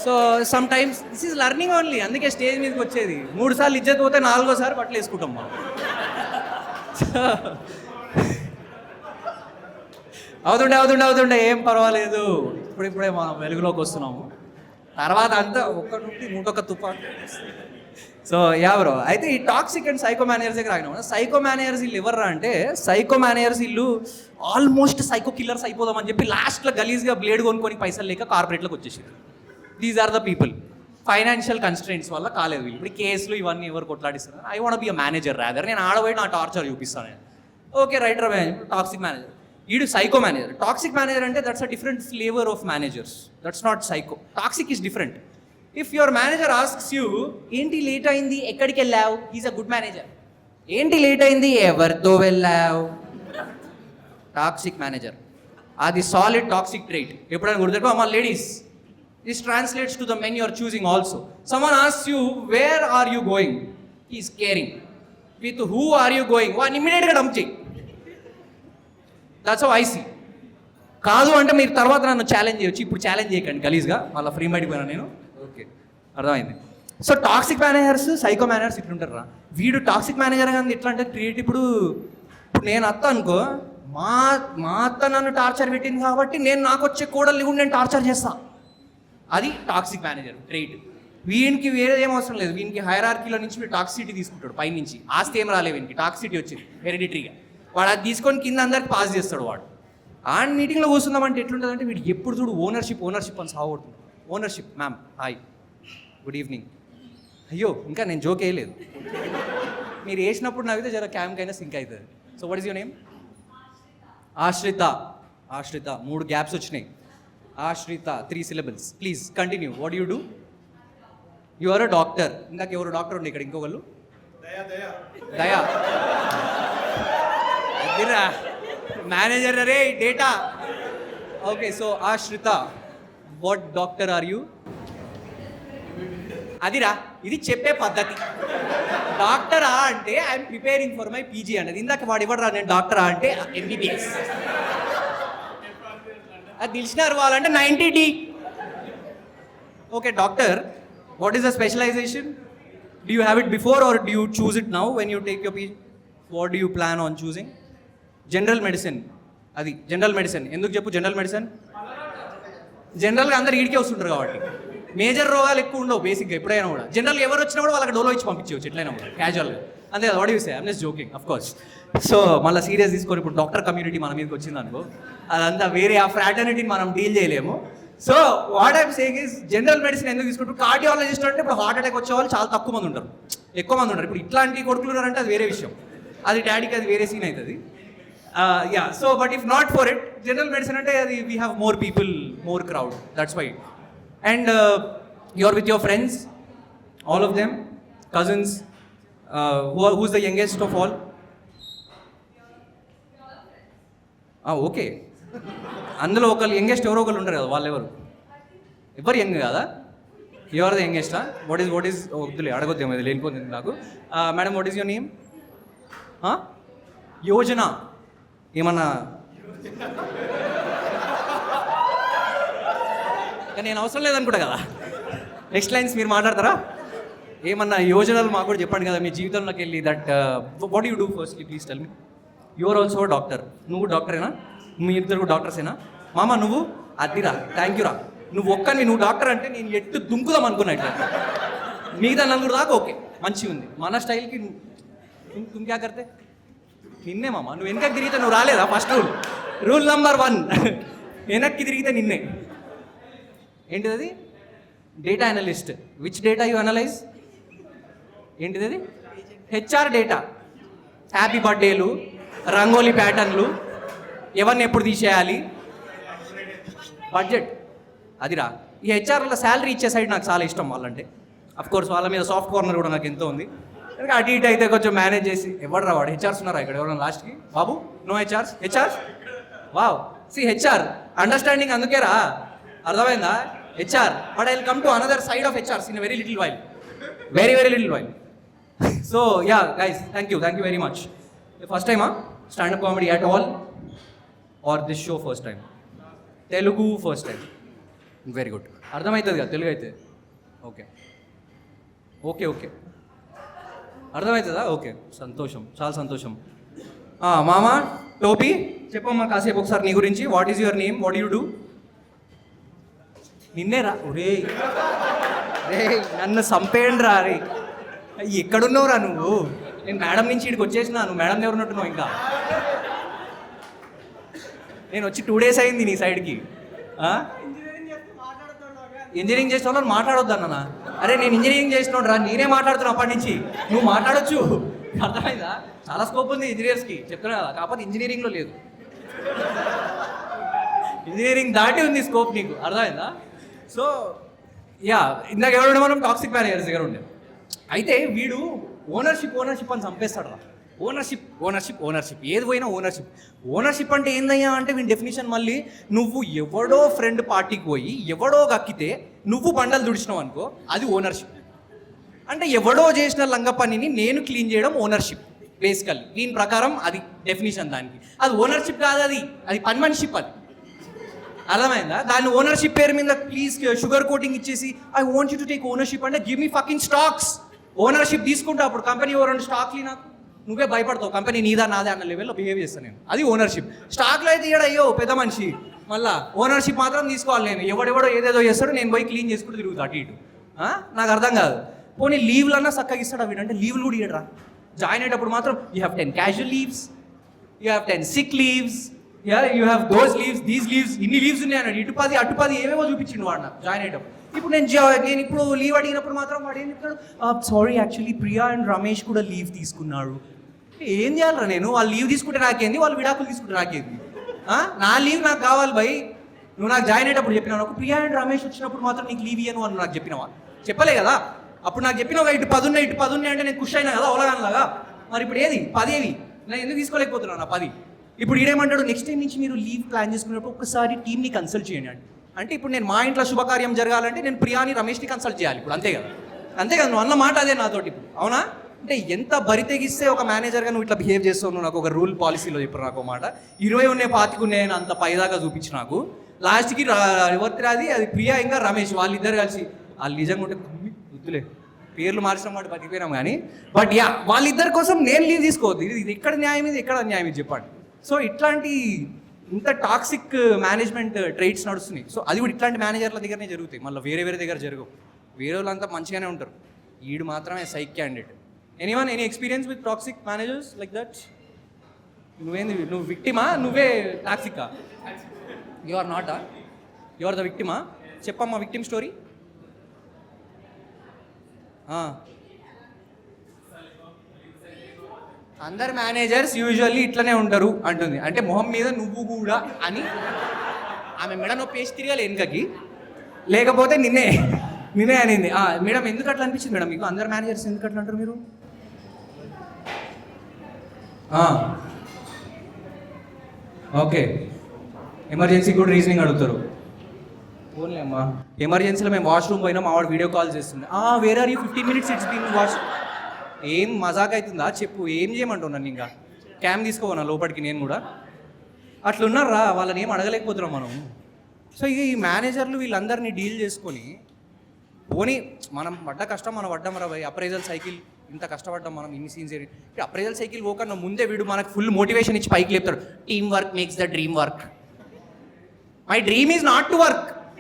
[SPEAKER 1] so some times this is learning only అందుకే స్టేజ్ మీదకి వచ్చేది 3 సార్లు ఇజ్జత్ పోతే 4వ సారి బట్టలు వేసుకుంటాం మనం అవుతుండే ఏం పర్వాలేదు ఇప్పుడిప్పుడే మనం వెలుగులోకి వస్తున్నాము తర్వాత అంతా ఒక్క నుండి మూటొక్క తుపాకు సో యా బ్రో అయితే ఈ టాక్సిక్ అండ్ సైకో మేనేజర్స్ దగ్గర ఆగినాం సైకో మేనేజర్స్ వీళ్ళు ఎవర్రా అంటే సైకో మేనేజర్స్ వీళ్ళు ఆల్మోస్ట్ సైకో కిల్లర్స్ అయిపోదామని చెప్పి లాస్ట్లో గలీజ్గా బ్లేడ్ కొనుక్కొని పైసలు లేక కార్పొరేట్లోకి వచ్చేసారు these are the people financial constraints వల్ల కాలేదు వీళ్ళు ఇప్పుడు కేసులు ఇవన్నీ ఎవరు కొట్లాడిస్తున్నారు I want be a manager rather నేను ఆడబోయి నా టార్చర్ చూపిస్తాను నేను ఓకే రైట్ రా టాక్సిక్ మేనేజర్ ఈడు సైకో మేనేజర్ టాక్సిక్ మేనేజర్ అంటే that's a different flavour of managers that's not psycho toxic is different if your manager asks you ఏంటి లేట్ అయింది ఎక్కడికి వెళ్ళావు ఈజ్ అ గుడ్ మేనేజర్ ఏంటి లేట్ అయింది ఎవరితో వెళ్ళావు టాక్సిక్ మేనేజర్ అది సాలిడ్ టాక్సిక్ ట్రైట్ ఎప్పుడైనా గుర్తుపెట్టుకో అమ్మ ladies this translates to the men you are choosing also someone asks you where are you going he is caring with who are you going one immediate గా dump చేయి that's how I see కాదు అంటే మీరు తర్వాత నన్ను ఛాలెంజ్ చేయొచ్చు ఇప్పుడు ఛాలెంజ్ చేయకండి గలీజ్గా మళ్ళీ ఫ్రీ మైండ్ పోయినా నేను ఓకే అర్థమైంది so toxic managers psycho managers ఇట్లుంటారు రా వీడు టాక్సిక్ మేనేజర్ కానీ ఎట్లా అంటే క్రియేట్ ఇప్పుడు నేను అత్త అనుకో మా అత్త నన్ను టార్చర్ పెట్టింది కాబట్టి నేను నాకు వచ్చే కోడల్ని కూడా నేను టార్చర్ చేస్తా అది టాక్సిక్ మేనేజర్ ట్రైట్ వీనికి వేరే ఏం అవసరం లేదు వీనికి హైరార్కీలో నుంచి వీడు టాక్సిటీ తీసుకుంటాడు పైనుంచి ఆస్తి ఏం రాలేదు వీనికి టాక్సిటీ వచ్చింది హెరిడిటరీగా వాడు అది తీసుకొని కింద అందరికి పాస్ చేస్తాడు వాడు ఆ మీటింగ్లో కూర్చుందామంటే ఎట్లుంటుంది అంటే వీడు ఎప్పుడు చూడు ఓనర్షిప్ అని సాగుతున్నాడు ownership ma'am hi good evening అయ్యో ఇంకా నేను జోక్ వేయలేదు మీరు వేసినప్పుడు నవ్వితే జర క్యామ్కైనా సింక్ అవుతుంది so what is your name Ashritha 3 gaps వచ్చినాయి Ashritha 3 syllables please continue what you do you are a doctor ఇందాక ఎవరు డాక్టర్ ఉండే ఇక్కడ ఇంకొకళ్ళు దయా అదిరా మేనేజర్ అరే డేటా ఓకే సో ఆశ్రిత వాట్ డాక్టర్ ఆర్ యూ? అదిరా ఇది చెప్పే పద్ధతి. డాక్టరా అంటే I'm preparing for my PG అన్నది. ఇందాక వాడు ఇవ్వడరా నేను డాక్టరా అంటే ఎంబీబీఎస్. అది దిల్షనర్ వాళ్ళంటే 90D. Okay doctor, what is the specialization? Do you have it before or do you choose it now when you take your PG? What do you plan on choosing? General medicine. అది జనరల్ మెడిసిన్. ఎందుకు చెప్పు జనరల్ మెడిసిన్? జనరల్గా అందరు ఈడికే వస్తుంటారు కాబట్టి మేజర్ రోగాలు ఎక్కువ ఉండవు బేసిక్గా ఎప్పుడైనా కూడా. జనరల్గా ఎవరు వచ్చినా కూడా వాళ్ళకి డోలో ఇచ్చి పంపించవచ్చు ఎట్లయినా కూడా క్యాజువల్గా. అంతే కదా, what you say? I'm just joking of course. So మళ్ళీ సీరియస్ తీసుకొని ఇప్పుడు డాక్టర్ కమ్యూనిటీ మన మీదకి వచ్చింది అనుకో, అదంతా వేరే ఆ ఫ్రాటర్నిటీని మనం డీల్ చేయలేము. So what I'm saying is general medicine ఎందుకు తీసుకుంటారు? కార్డియాలజిస్ట్ అంటే ఇప్పుడు హార్ట్ అటాక్ వచ్చే వాళ్ళు చాలా తక్కువ మంది ఉంటారు, ఎక్కువ మంది ఉంటారు. ఇప్పుడు ఇట్లాంటి కొడుకులు ఉన్నారంటే అది వేరే విషయం, అది డాడీకి అది వేరే సీన్ అవుతుంది. Yeah so but if not for it general medicine అంటే అది we have more people, more crowd, that's why. And you are with your friends, all of them, cousins. Who's the youngest of all? Okay, అందులో ఒకళ్ళు యంగెస్ట్ ఎవరో ఒకళ్ళు ఉంటారు కదా, వాళ్ళు ఎవరు యంగ్ కదా? ఎవరు ద యంగెస్టా? వాట్ ఈస్ వద్దులే అడగొద్దేమో, ఇది లేనిపోతుంది నాకు. Madam what is your name? Yojana ఏమన్నా? కానీ నేను అవసరం లేదనుకుంటా కదా. నెక్స్ట్ లైన్స్ మీరు మాట్లాడతారా? ఏమన్నా యోజనలు మాకు కూడా చెప్పండి కదా మీ జీవితంలోకి వెళ్ళి. That what you do firstly please tell me. Your also doctor. నువ్వు డాక్టరేనా? మీ ఇద్దరు డాక్టర్సేనా? మామ నువ్వు? అదిరా, థ్యాంక్ యూ రా. నువ్వు డాక్టర్ అంటే నేను ఎట్టు దుంకుదాం అనుకున్నా ఇట్లా. మిగతా నలుగురు దాకా ఓకే మంచిగా ఉంది. మన స్టైల్కి తుమ్ క్యా కర్తే? నిన్నే మామ, నువ్వు వెనక్కి తిరిగితే నువ్వు రాలేదా? ఫస్ట్ రూల్ నెంబర్ 1, వెనక్కి తిరిగితే నిన్నే. ఏంటిది అది? Data analyst. Which data you analyse? ఏంటిది అది? HR data. హ్యాపీ బర్త్డేలు, రంగోలీ ప్యాటర్న్లు, ఎవరిని ఎప్పుడు తీసేయాలి, బడ్జెట్. అదిరా ఈ హెచ్ఆర్ల శాలరీ ఇచ్చే సైడ్ నాకు చాలా ఇష్టం వాళ్ళంటే. అఫ్కోర్స్ వాళ్ళ మీద సాఫ్ట్ కార్నర్ కూడా నాకు ఎంతో ఉంది. అటు ఇటు అయితే కొంచెం మేనేజ్ చేసి. ఎవడరా వాడు? హెచ్ఆర్స్ ఉన్నారా ఇక్కడ ఎవరైనా లాస్ట్కి? బాబు no HRs wow. See HR understanding, అందుకేరా అర్థమైందా? HR. But I will come to another side of HRs in very little while, very little while. So yeah guys, thank you very much. First టైమా standup comedy at all or this show first time? Telugu first time. Very good. అర్థమవుతుంది కదా తెలుగు అయితే? ఓకే అర్థమవుతుందా? ఓకే సంతోషం, చాలా సంతోషం. మామ టోపీ చెప్పమ్మా కాసేపు ఒకసారి నీ గురించి. What is your name? What you do? నిన్నే రా. ఒరే నన్ను చంపేయండి రా. రే ఎక్కడున్నావురా నువ్వు? నేను మేడం నుంచి ఇక్కడికి వచ్చేసినా, నువ్వు మేడం ఎవరు ఉన్నట్టున్నావు ఇంకా. నేను వచ్చి 2 days అయింది నీ సైడ్కి. ఇంజనీరింగ్ చేసిన వాళ్ళు మాట్లాడొద్దు అన్న. అరే నేను ఇంజనీరింగ్ చేసినాడు రా, నేనే మాట్లాడుతున్నా అప్పటి నుంచి. నువ్వు మాట్లాడొచ్చు, అర్థమైందా? చాలా స్కోప్ ఉంది ఇంజనీర్స్కి, చెప్తున్నా కదా. కాకపోతే ఇంజనీరింగ్లో లేదు, ఇంజనీరింగ్ దాటి ఉంది స్కోప్ నీకు, అర్థమైందా? సో యా ఇందాక ఎవరు మనం టాక్సిక్ మేనేజర్స్ దగ్గర ఉండే. అయితే వీడు ఓనర్షిప్ అని చంపేస్తాడు రా. ఓనర్షిప్ ఏది పోయినా ఓనర్షిప్ అంటే ఏందయ్యా అంటే వీని డెఫినేషన్ మళ్ళీ నువ్వు ఎవడో ఫ్రెండ్ పార్టీకి పోయి ఎవడో గక్కితే నువ్వు బండలు దుడిచినావు అనుకో, అది ఓనర్షిప్. అంటే ఎవడో చేసిన లంగ పనిని నేను క్లీన్ చేయడం ఓనర్షిప్ బేసికల్లీ. దీని ప్రకారం అది డెఫినేషన్ దానికి. అది ఓనర్షిప్ కాదు, అది పన్మన్షిప్. అది అర్థమైందా? దాన్ని ఓనర్షిప్ పేరు మీద ప్లీజ్ షుగర్ కోటింగ్ ఇచ్చేసి I want you to take ownership అంటే give me fucking stocks. Ownership తీసుకుంటా అప్పుడు కంపెనీ ఎవరంటే స్టాక్లీ నాకు నువ్వే భయపడతావు, కంపెనీ నీదా నాదే అన్న లెవెల్లో బిహేవ్ చేస్తాను నేను. అది ఓనర్షిప్. స్టాక్లో అయితే అయ్యో పెద్ద మనిషి, మళ్ళీ ఓనర్షిప్ మాత్రం తీసుకోవాలి నేను. ఎవడెవడో ఏదేదో చేస్తాడో నేను పోయి క్లీన్ చేసుకుంటూ తిరుగుతా అటు ఇటు. నాకు అర్థం కాదు. పోనీ లీవ్లన్నా చక్కగా ఇస్తాడు వీడు, అంటే లీవ్లు కూడా ఇయ్యడరా. జాయిన్ అయ్యేటప్పుడు మాత్రం you have 10 casual leaves, you have 10 sick leaves, you have those leaves, these leaves, ఇన్ని లీవ్స్ ఉన్నాయి అన్నాడు. ఇటు 10 అటు 10 ఏవేవో చూపించిండు వాడు నాకు జాయిన్ అయ్యేటప్పుడు. ఇప్పుడు నేను ఇప్పుడు లీవ్ అడిగినప్పుడు మాత్రం వాడు ఏం చెప్తాడు, sorry actually Priya and Ramesh కూడా లీవ్ తీసుకున్నాడు. ఏం చేయాలరా నేను? వాళ్ళు లీవ్ తీసుకుంటే నాకేంది, వాళ్ళు విడాకులు తీసుకుంటే నాకేంది? నా లీవ్ నాకు కావాలి భయ్. నువ్వు నాకు జాయిన్ అయ్యేటప్పుడు చెప్పినావు, ఒక ప్రియా అండ్ రమేష్ వచ్చినప్పుడు మాత్రం నీకు లీవ్ ఇయ్యను అని నాకు చెప్పినావా? చెప్పలే కదా. అప్పుడు నాకు చెప్పినావు ఇటు 10 ఉన్నాయి అంటే నేను ఖుషి అయినా కదా ఓలగానలాగా. మరి ఇప్పుడు ఏది 10 ఏవి? నేను ఎందుకు తీసుకోలేకపోతున్నాను? 10 ఇప్పుడు ఈడేమంటాడు నెక్స్ట్ టైం నుంచి మీరు లీవ్ ప్లాన్ చేసుకున్నప్పుడు ఒక్కసారి టీమ్ని కన్సల్ట్ చేయండి అంటే ఇప్పుడు నేను మా ఇంట్లో శుభకార్యం జరగాలంటే నేను ప్రియాని రమేష్ని కన్సల్ట్ చేయాలి ఇప్పుడు అంతే కదా నువ్వు అన్న మాట అదే నాతోటి ఇప్పుడు అవునా అంటే ఎంత బరి తెగిస్తే ఒక మేనేజర్గా నువ్వు ఇట్లా బిహేవ్ చేస్తావు నువ్వు నాకు ఒక రూల్ పాలసీలో చెప్పరు నాకు మాట 20 ఉన్నాయి 25 ఉన్నాయి అని అంత పైదాకా చూపించి నాకు లాస్ట్కి ఎవరిది అది ప్రియా ఇంకా రమేష్ వాళ్ళిద్దరు కలిసి వాళ్ళు నిజంగా ఉంటే వద్దులే పేర్లు మార్చడం మాట బతికిపోయినాం కానీ బట్ యా వాళ్ళిద్దరి కోసం నేను లీవ్ తీసుకోవద్దు ఇది ఎక్కడ న్యాయం ఇది ఎక్కడ న్యాయం ఇది చెప్పండి సో ఇట్లాంటి ఇంత టాక్సిక్ మేనేజ్మెంట్ ట్రైట్స్ నడుస్తున్నాయి సో అది కూడా ఇట్లాంటి మేనేజర్ల దగ్గరనే జరుగుతాయి మళ్ళీ వేరే దగ్గర జరగవు వేరే వాళ్ళంతా మంచిగానే ఉంటారు ఈడు మాత్రమే psych candidate any experience with toxic managers like that నువ్వు విక్టిమా నువ్వే టాక్సికా యు ఆర్ నాటా యు ఆర్ ద విక్టిమా చెప్పమ్మా విక్టిమ్ స్టోరీ అందరు మేనేజర్స్ యూజువల్లీ ఇట్లనే ఉంటారు అంటుంది అంటే మొహం మీద నువ్వు కూడా అని ఆమె మెడ నొప్పి వేసి తిరగాలి వెనుకకి లేకపోతే నిన్నే అనింది మేడం ఎందుకు అట్లా అనిపించింది మేడం మీకు అందరు మేనేజర్స్ ఎందుకు అట్లా అంటారు మీరు ఓకే ఎమర్జెన్సీ కూడా రీజనింగ్ అడుగుతారు ఓన్లీ అమ్మా ఎమర్జెన్సీలో మేము వాష్రూమ్ పోయినా మా వాడు వీడియో కాల్ చేస్తుంది వేరే are you 15 minutes it's been wash ఏం మజాక్ అవుతుందా చెప్పు ఏం చేయమంటున్నాను ఇంకా క్యామ్ తీసుకోవన్నా లోపలికి నేను కూడా అట్లున్నారా వాళ్ళని ఏం అడగలేకపోతున్నాం మనం సో ఇక ఈ మేనేజర్లు వీళ్ళందరినీ డీల్ చేసుకొని పోనీ మనం పడ్డ కష్టం మనం పడ్డాం రా భయ్ అప్రైజల్ సైకిల్ ఇంత కష్టపడ్డాం మనం ఇన్ని సీన్స్ అప్రైజల్ సైకిల్ పోకన్నా ముందే వీడు మనకు ఫుల్ మోటివేషన్ ఇచ్చి పైకి లేపుతాడు team work makes the dream work my dream is not to work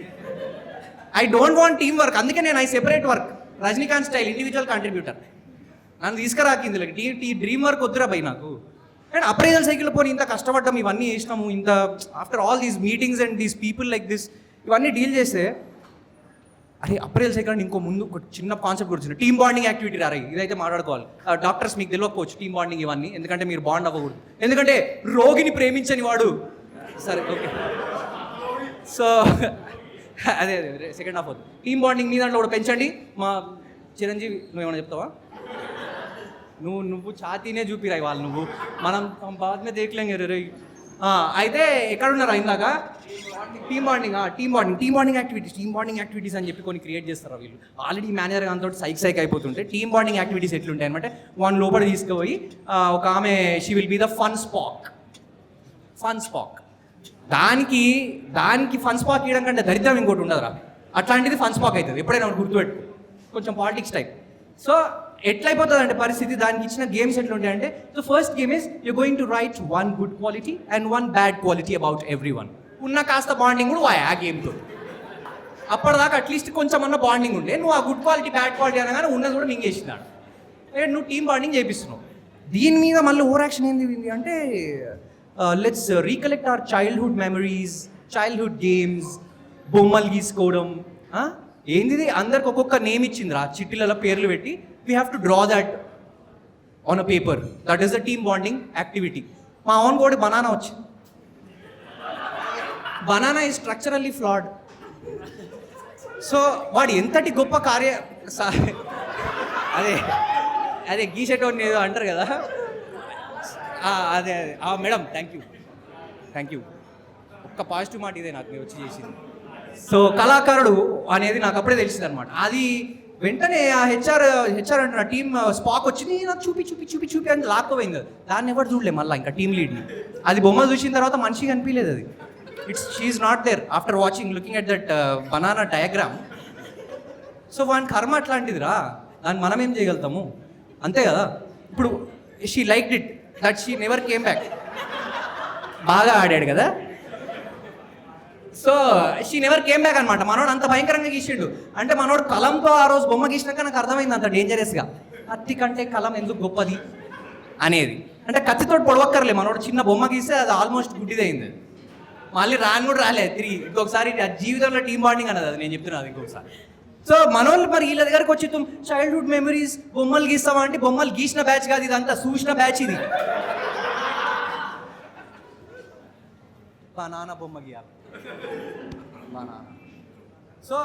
[SPEAKER 1] I don't want team work అందుకే నేను I separate work Rajinikanth style individual contributor నన్ను తీసుకురాకి ఇందులో డ్రీమ్ వర్క్ వద్దురా భయ్ నాకు అండ్ అప్రైజల్ సైకిల్ పోనీ ఇంత కష్టపడ్డాం ఇవన్నీ చేసినాము ఇంత after all these meetings and these people like this ఇవన్నీ డీల్ చేస్తే అరే అప్రైజల్ సైకిల్ అంటే ఇంకో ముందు ఒక చిన్న కాన్సెప్ట్ గురించి టీమ్ బాండింగ్ యాక్టివిటీ రారా ఇదైతే మాట్లాడుకోవాలి డాక్టర్స్ మీకు తెలియకపోవచ్చు టీమ్ బాండింగ్ ఇవన్నీ ఎందుకంటే మీరు బాండ్ అవ్వకూడదు ఎందుకంటే రోగిని ప్రేమించని వాడు సరే ఓకే సో అదే సెకండ్ హాఫ్ అవుతుంది టీమ్ బాండింగ్ మీ దాంట్లో కూడా పెంచండి మా చిరంజీవి నువ్వేమైనా చెప్తావా నువ్వు ఛాతీనే చూపిరాయి వాళ్ళు నువ్వు మనం బాధనే దేఖలేంగే రే అయితే ఎక్కడున్నారా ఇందాక టీమ్ బాండింగ్ యాక్టివిటీస్ అని చెప్పి కొన్ని క్రియేట్ చేస్తారు వీళ్ళు ఆల్రెడీ మేనేజర్ అంతా సైక్ అయిపోతుంటే టీమ్ బాండింగ్ యాక్టివిటీస్ ఎట్లుంటాయి అనమాట వన్ లోపల తీసుకుపోయి ఒక ఆమె she will be the fun spark దానికి ఫన్ స్పాక్ ఇవ్వడం కంటే దరిద్రం ఇంకోటి ఉండదురా అట్లాంటిది ఫన్ స్పాక్ అవుతుంది ఎప్పుడైనా గుర్తుపెట్టుకో కొంచెం పాలిటిక్స్ టైప్ సో ఎట్లయిపోతుంది అంటే పరిస్థితి దానికి ఇచ్చిన గేమ్స్ ఎట్లుంటాయి అంటే so first game is you going to right 1 good quality and 1 bad quality about everyone ఉన్న కాస్త బాండింగ్ కూడా ఆ గేమ్తో అప్పటిదాకా అట్లీస్ట్ కొంచెం అన్న బాండింగ్ ఉండే నువ్వు ఆ గుడ్ క్వాలిటీ బ్యాడ్ క్వాలిటీ అనగానే ఉన్నది కూడా మింగేసినాడు నువ్వు టీమ్ బాండింగ్ చేపిస్తున్నావు దీని మీద మళ్ళీ ఓవర్ యాక్షన్ ఏంది అంటే let's recollect our childhood memories childhood games బొమ్మలు గీసుకోవడం ఏంది అందరికి ఒక్కొక్క నేమ్ ఇచ్చిందిరా చిట్టీలలో పేర్లు పెట్టి we have to draw that on a paper that is the team bonding activity మా ఓన్ కూడా బనానా వచ్చింది బనానా ఈజ్ స్ట్రక్చరల్లీ ఫ్లాడ్ సో వాడు ఎంతటి గొప్ప అదే గీసేటోని ఏదో అంటారు కదా అదే మేడం థ్యాంక్ యూ ఒక్క పాజిటివ్ మాట ఇదే నాకు వచ్చి చేసింది సో కళాకారుడు అనేది నాకు అప్పుడే తెలిసింది అనమాట అది వెంటనే ఆ హెచ్ఆర్ అంటే టీమ్ స్పాక్ వచ్చింది నాకు చూపి అని లాక్కోపోయింది దాన్ని ఎవరు చూడలే మళ్ళీ ఇంకా టీమ్ లీడ్ని అది బొమ్మ చూసిన తర్వాత మనిషిగా అనిపించలేదు అది she's not there after looking at that banana diagram so వాని కర్మ అట్లాంటిదిరా దాన్ని మనం ఏం చేయగలుగుతాము అంతే కదా ఇప్పుడు she liked it that she never came back బాగా ఆడాడు కదా so she never came back అనమాట మనోడు అంత భయంకరంగా గీసిండు అంటే మనోడు కలంతో ఆ రోజు బొమ్మ గీసినాక నాకు అర్థమైంది అంత డేంజరస్గా కత్తి కంటే కలం ఎందుకు గొప్పది అనేది అంటే కత్తితో పొడవక్కర్లే మనోడు చిన్న బొమ్మ గీస్తే అది ఆల్మోస్ట్ గుడ్డిదైంది మళ్ళీ కూడా రాలేదు తిరిగి ఇంకొకసారి జీవితంలో టీమ్ బాండింగ్ అన్నది అది నేను చెప్తున్నాను ఇంకొకసారి సో మనోళ్ళు మరి వీళ్ళ దగ్గరకు వచ్చి చైల్డ్హుడ్ మెమరీస్ బొమ్మలు గీస్తావా అంటే బొమ్మలు గీసిన బ్యాచ్ కాదు ఇదంతా చూసిన బ్యాచ్ ఇది బనానా బొమ్మ గీయాలి బనానా సో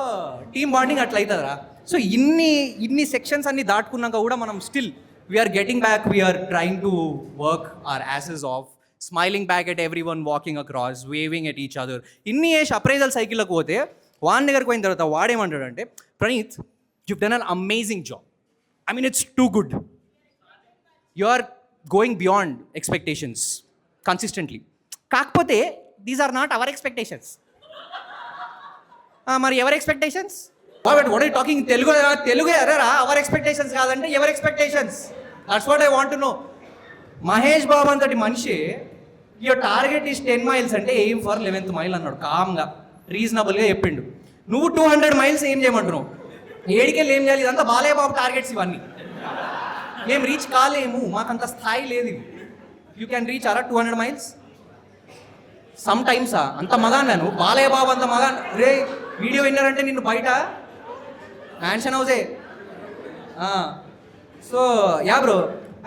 [SPEAKER 1] టీమ్ బాండింగ్ అట్లా అవుతుందిరా సో ఇన్ని సెక్షన్స్ అన్ని దాటుకున్నాక కూడా మనం still we're getting back we're trying to work our asses off smiling back at everyone, walking across, waving at each other. ఇన్ని వేసి అప్రైజల్ సైకిల్లోకి పోతే వాడి దగ్గరికి పోయిన తర్వాత వాడేమంటాడంటే, Praneeth you've done an amazing job. I mean, it's too good. You're going beyond expectations consistently. కాకపోతే these are not our expectations. మరి ఎవర్ expectations? What are you talking? Telugu ఎర్రరా? అవర్ ఎక్స్పెక్టేషన్స్ కాదంటే ఎవర్ expectations? That's what I want to know. Mahesh Babu అంతటి మనిషి యువర్ టార్గెట్ ఈస్ 10 miles అంటే ఎయిమ్ ఫర్ 11th mile అన్నాడు. కామ్గా రీజనబుల్గా చెప్పిండు. నువ్వు 200 miles ఏం చేయమంటున్నావు? ఏడికెళ్ళి ఏం చేయాలి? ఇదంతా బాలయ్య బాబు టార్గెట్స్ ఇవన్నీ. మేము రీచ్ కాలేము, మాకంత స్థాయి లేదు. You can reach 200 miles some టైమ్సా? అంత మగాన్ నేను బాలయ్య బాబు అంత మగాన్ రే. వీడియో విన్నారంటే నిన్ను బయట మ్యాన్షన్ హౌసే. So yeah bro.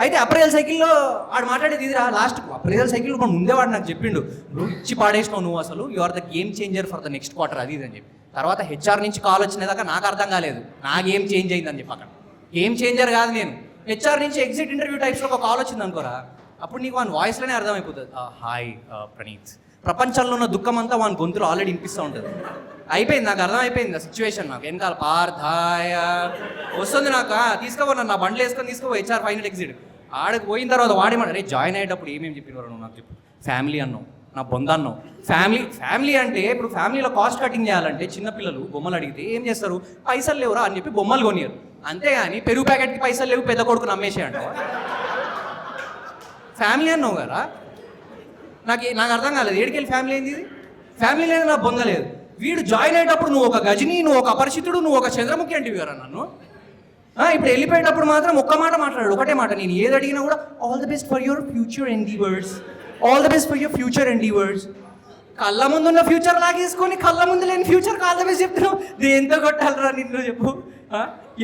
[SPEAKER 1] అయితే అప్రైజల్ సైకిల్లో ఆడు మాట్లాడేది ఇదిరా. లాస్ట్కు అప్రైజల్ సైకిల్ మనం ముందే వాడు నాకు చెప్పిండు, నువ్వు ఇచ్చి పాడేసినావు నువ్వు, అసలు you are the game changer for the next quarter, అది ఇది అని చెప్పి. తర్వాత హెచ్ఆర్ నుంచి కాల్ వచ్చినదాకా నాకు అర్థం కాలేదు నా గేమ్ చేంజ్ అయిందని చెప్పి. అక్కడ గేమ్ చేంజర్ కాదు నేను, హెచ్ఆర్ నుంచి ఎగ్జిట్ ఇంటర్వ్యూ టైప్స్లో ఒక కాల్ వచ్చింది అనుకోరా, అప్పుడు నీకు వాని వాయిస్లోనే అర్థమైపోతుంది, హాయ్ ప్రణీత్. ప్రపంచంలో ఉన్న దుఃఖం అంతా వాని గొంతులో ఆల్రెడీ వినిపిస్తూ ఉంటుంది. అయిపోయింది, నాకు అర్థమైపోయింది ఆ సిచ్యువేషన్. నాకు వెనకాల పార్థాయ వస్తుంది, నాకు తీసుకోపోను నా బండ్లు వేసుకొని తీసుకోపో హెచ్ఆర్ ఫైనల్ ఎగ్జిట్. ఆడకు పోయిన తర్వాత వాడేమన్నా రే జాయిన్ అయ్యేటప్పుడు ఏమేమి చెప్పినవారు నువ్వు నాకు చెప్పు. ఫ్యామిలీ అన్నావు, నా బొంద అన్నావు. ఫ్యామిలీ అంటే ఇప్పుడు ఫ్యామిలీలో కాస్ట్ కటింగ్ చేయాలంటే చిన్నపిల్లలు బొమ్మలు అడిగితే ఏం చేస్తారు, పైసలు లేవురా అని చెప్పి బొమ్మలు కొనియరు. అంతేగాని పెరుగు ప్యాకెట్కి పైసలు లేవు పెద్ద కొడుకుని అమ్మేసే అంటావు. ఫ్యామిలీ అన్నావు కదా, నాకు అర్థం కాలేదు. ఏడికెళ్ళి ఫ్యామిలీ ఏంది? ఫ్యామిలీ లేదు, నా బొంద లేదు. వీడు జాయిన్ అయ్యేటప్పుడు నువ్వు ఒక గజని, నువ్వు ఒక అపరిచితుడు, నువ్వు ఒక చంద్రముఖి అంటివి కదా నన్ను. ఇప్పుడు వెళ్ళిపోయేటప్పుడు మాత్రం ఒక్క మాట మాట్లాడు, ఒకటే మాట. నేను ఏది అడిగినా కూడా all the best for your future endeavours, all the best for your future endeavours. కళ్ళ ముందున్న ఫ్యూచర్ లాగేసుకొని కళ్ళ ముందు లేని ఫ్యూచర్ ఆల్ ది బెస్ట్ చెప్తున్నావు. దేంతో కొట్టాలరా నిన్ను చెప్పు.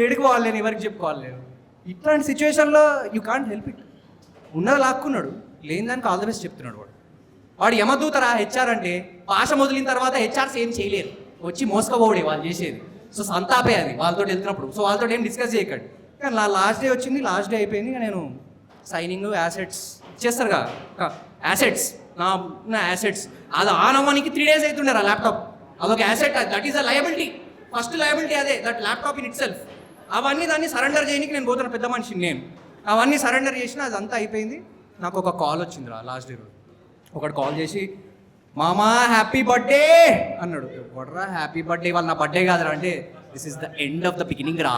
[SPEAKER 1] ఏడుకోవాలి నేను, ఎవరికి చెప్పుకోవాలి నేను. ఇట్లాంటి సిచ్యువేషన్లో యూ కాంట్ హెల్ప్ ఇట్. ఉన్నది లాక్కున్నాడు, లేని దానికి ఆల్ ది బెస్ట్ చెప్తున్నాడు వాడు. వాడు యమదూతరా హెచ్ఆర్ అంటే. భాష మొదలిన తర్వాత హెచ్ఆర్స్ ఏం చేయలేరు, వచ్చి మోసుకపోవడే వాళ్ళు చేసేది. సో సంతాపే అది వాళ్ళతో వెళ్తున్నప్పుడు. సో వాళ్ళతో ఏం డిస్కస్ చేయకండి. కానీ నా లాస్ట్ డే వచ్చింది, లాస్ట్ డే అయిపోయింది. నేను సైనింగ్ యాసెట్స్ ఇచ్చేస్తారు కదా, యాసెట్స్ నా యాసెట్స్ అది ఆన్ అవ్వడానికి 3 days అవుతుండే ఆ ల్యాప్టాప్. అదొక asset, that is a liability. First liability అదే, that laptop in itself. అవన్నీ దాన్ని సరెండర్ చేయడానికి నేను పోతున్న పెద్ద మనిషిని నేను. అవన్నీ సరెండర్ చేసిన, అదంతా అయిపోయింది. నాకు ఒక కాల్ వచ్చింది లాస్ట్ డే రోజు. ఒకడు కాల్ చేసి మామా హ్యాపీ బర్త్డే అన్నాడు. వడ్రా హ్యాపీ బర్త్డే, వాళ్ళు నా బర్త్డే కాదురా అంటే, this is the end of the beginning రా.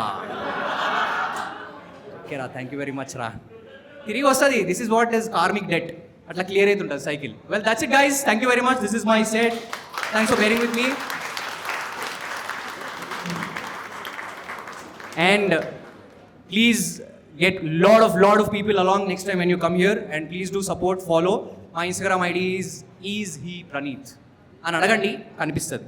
[SPEAKER 1] ఓకే రా, థ్యాంక్ యూ వెరీ మచ్ రా. తిరిగి వస్తుంది. This is what is karmic debt. అట్లా క్లియర్ అవుతుంటుంది cycle. Well that's it guys, thank you very much. This is my set. Thanks for bearing with me. And please get lot of people along next time when you come here, and please do support, follow. My Instagram ID is he Praneeth అని అడగండి, కనిపిస్తుంది.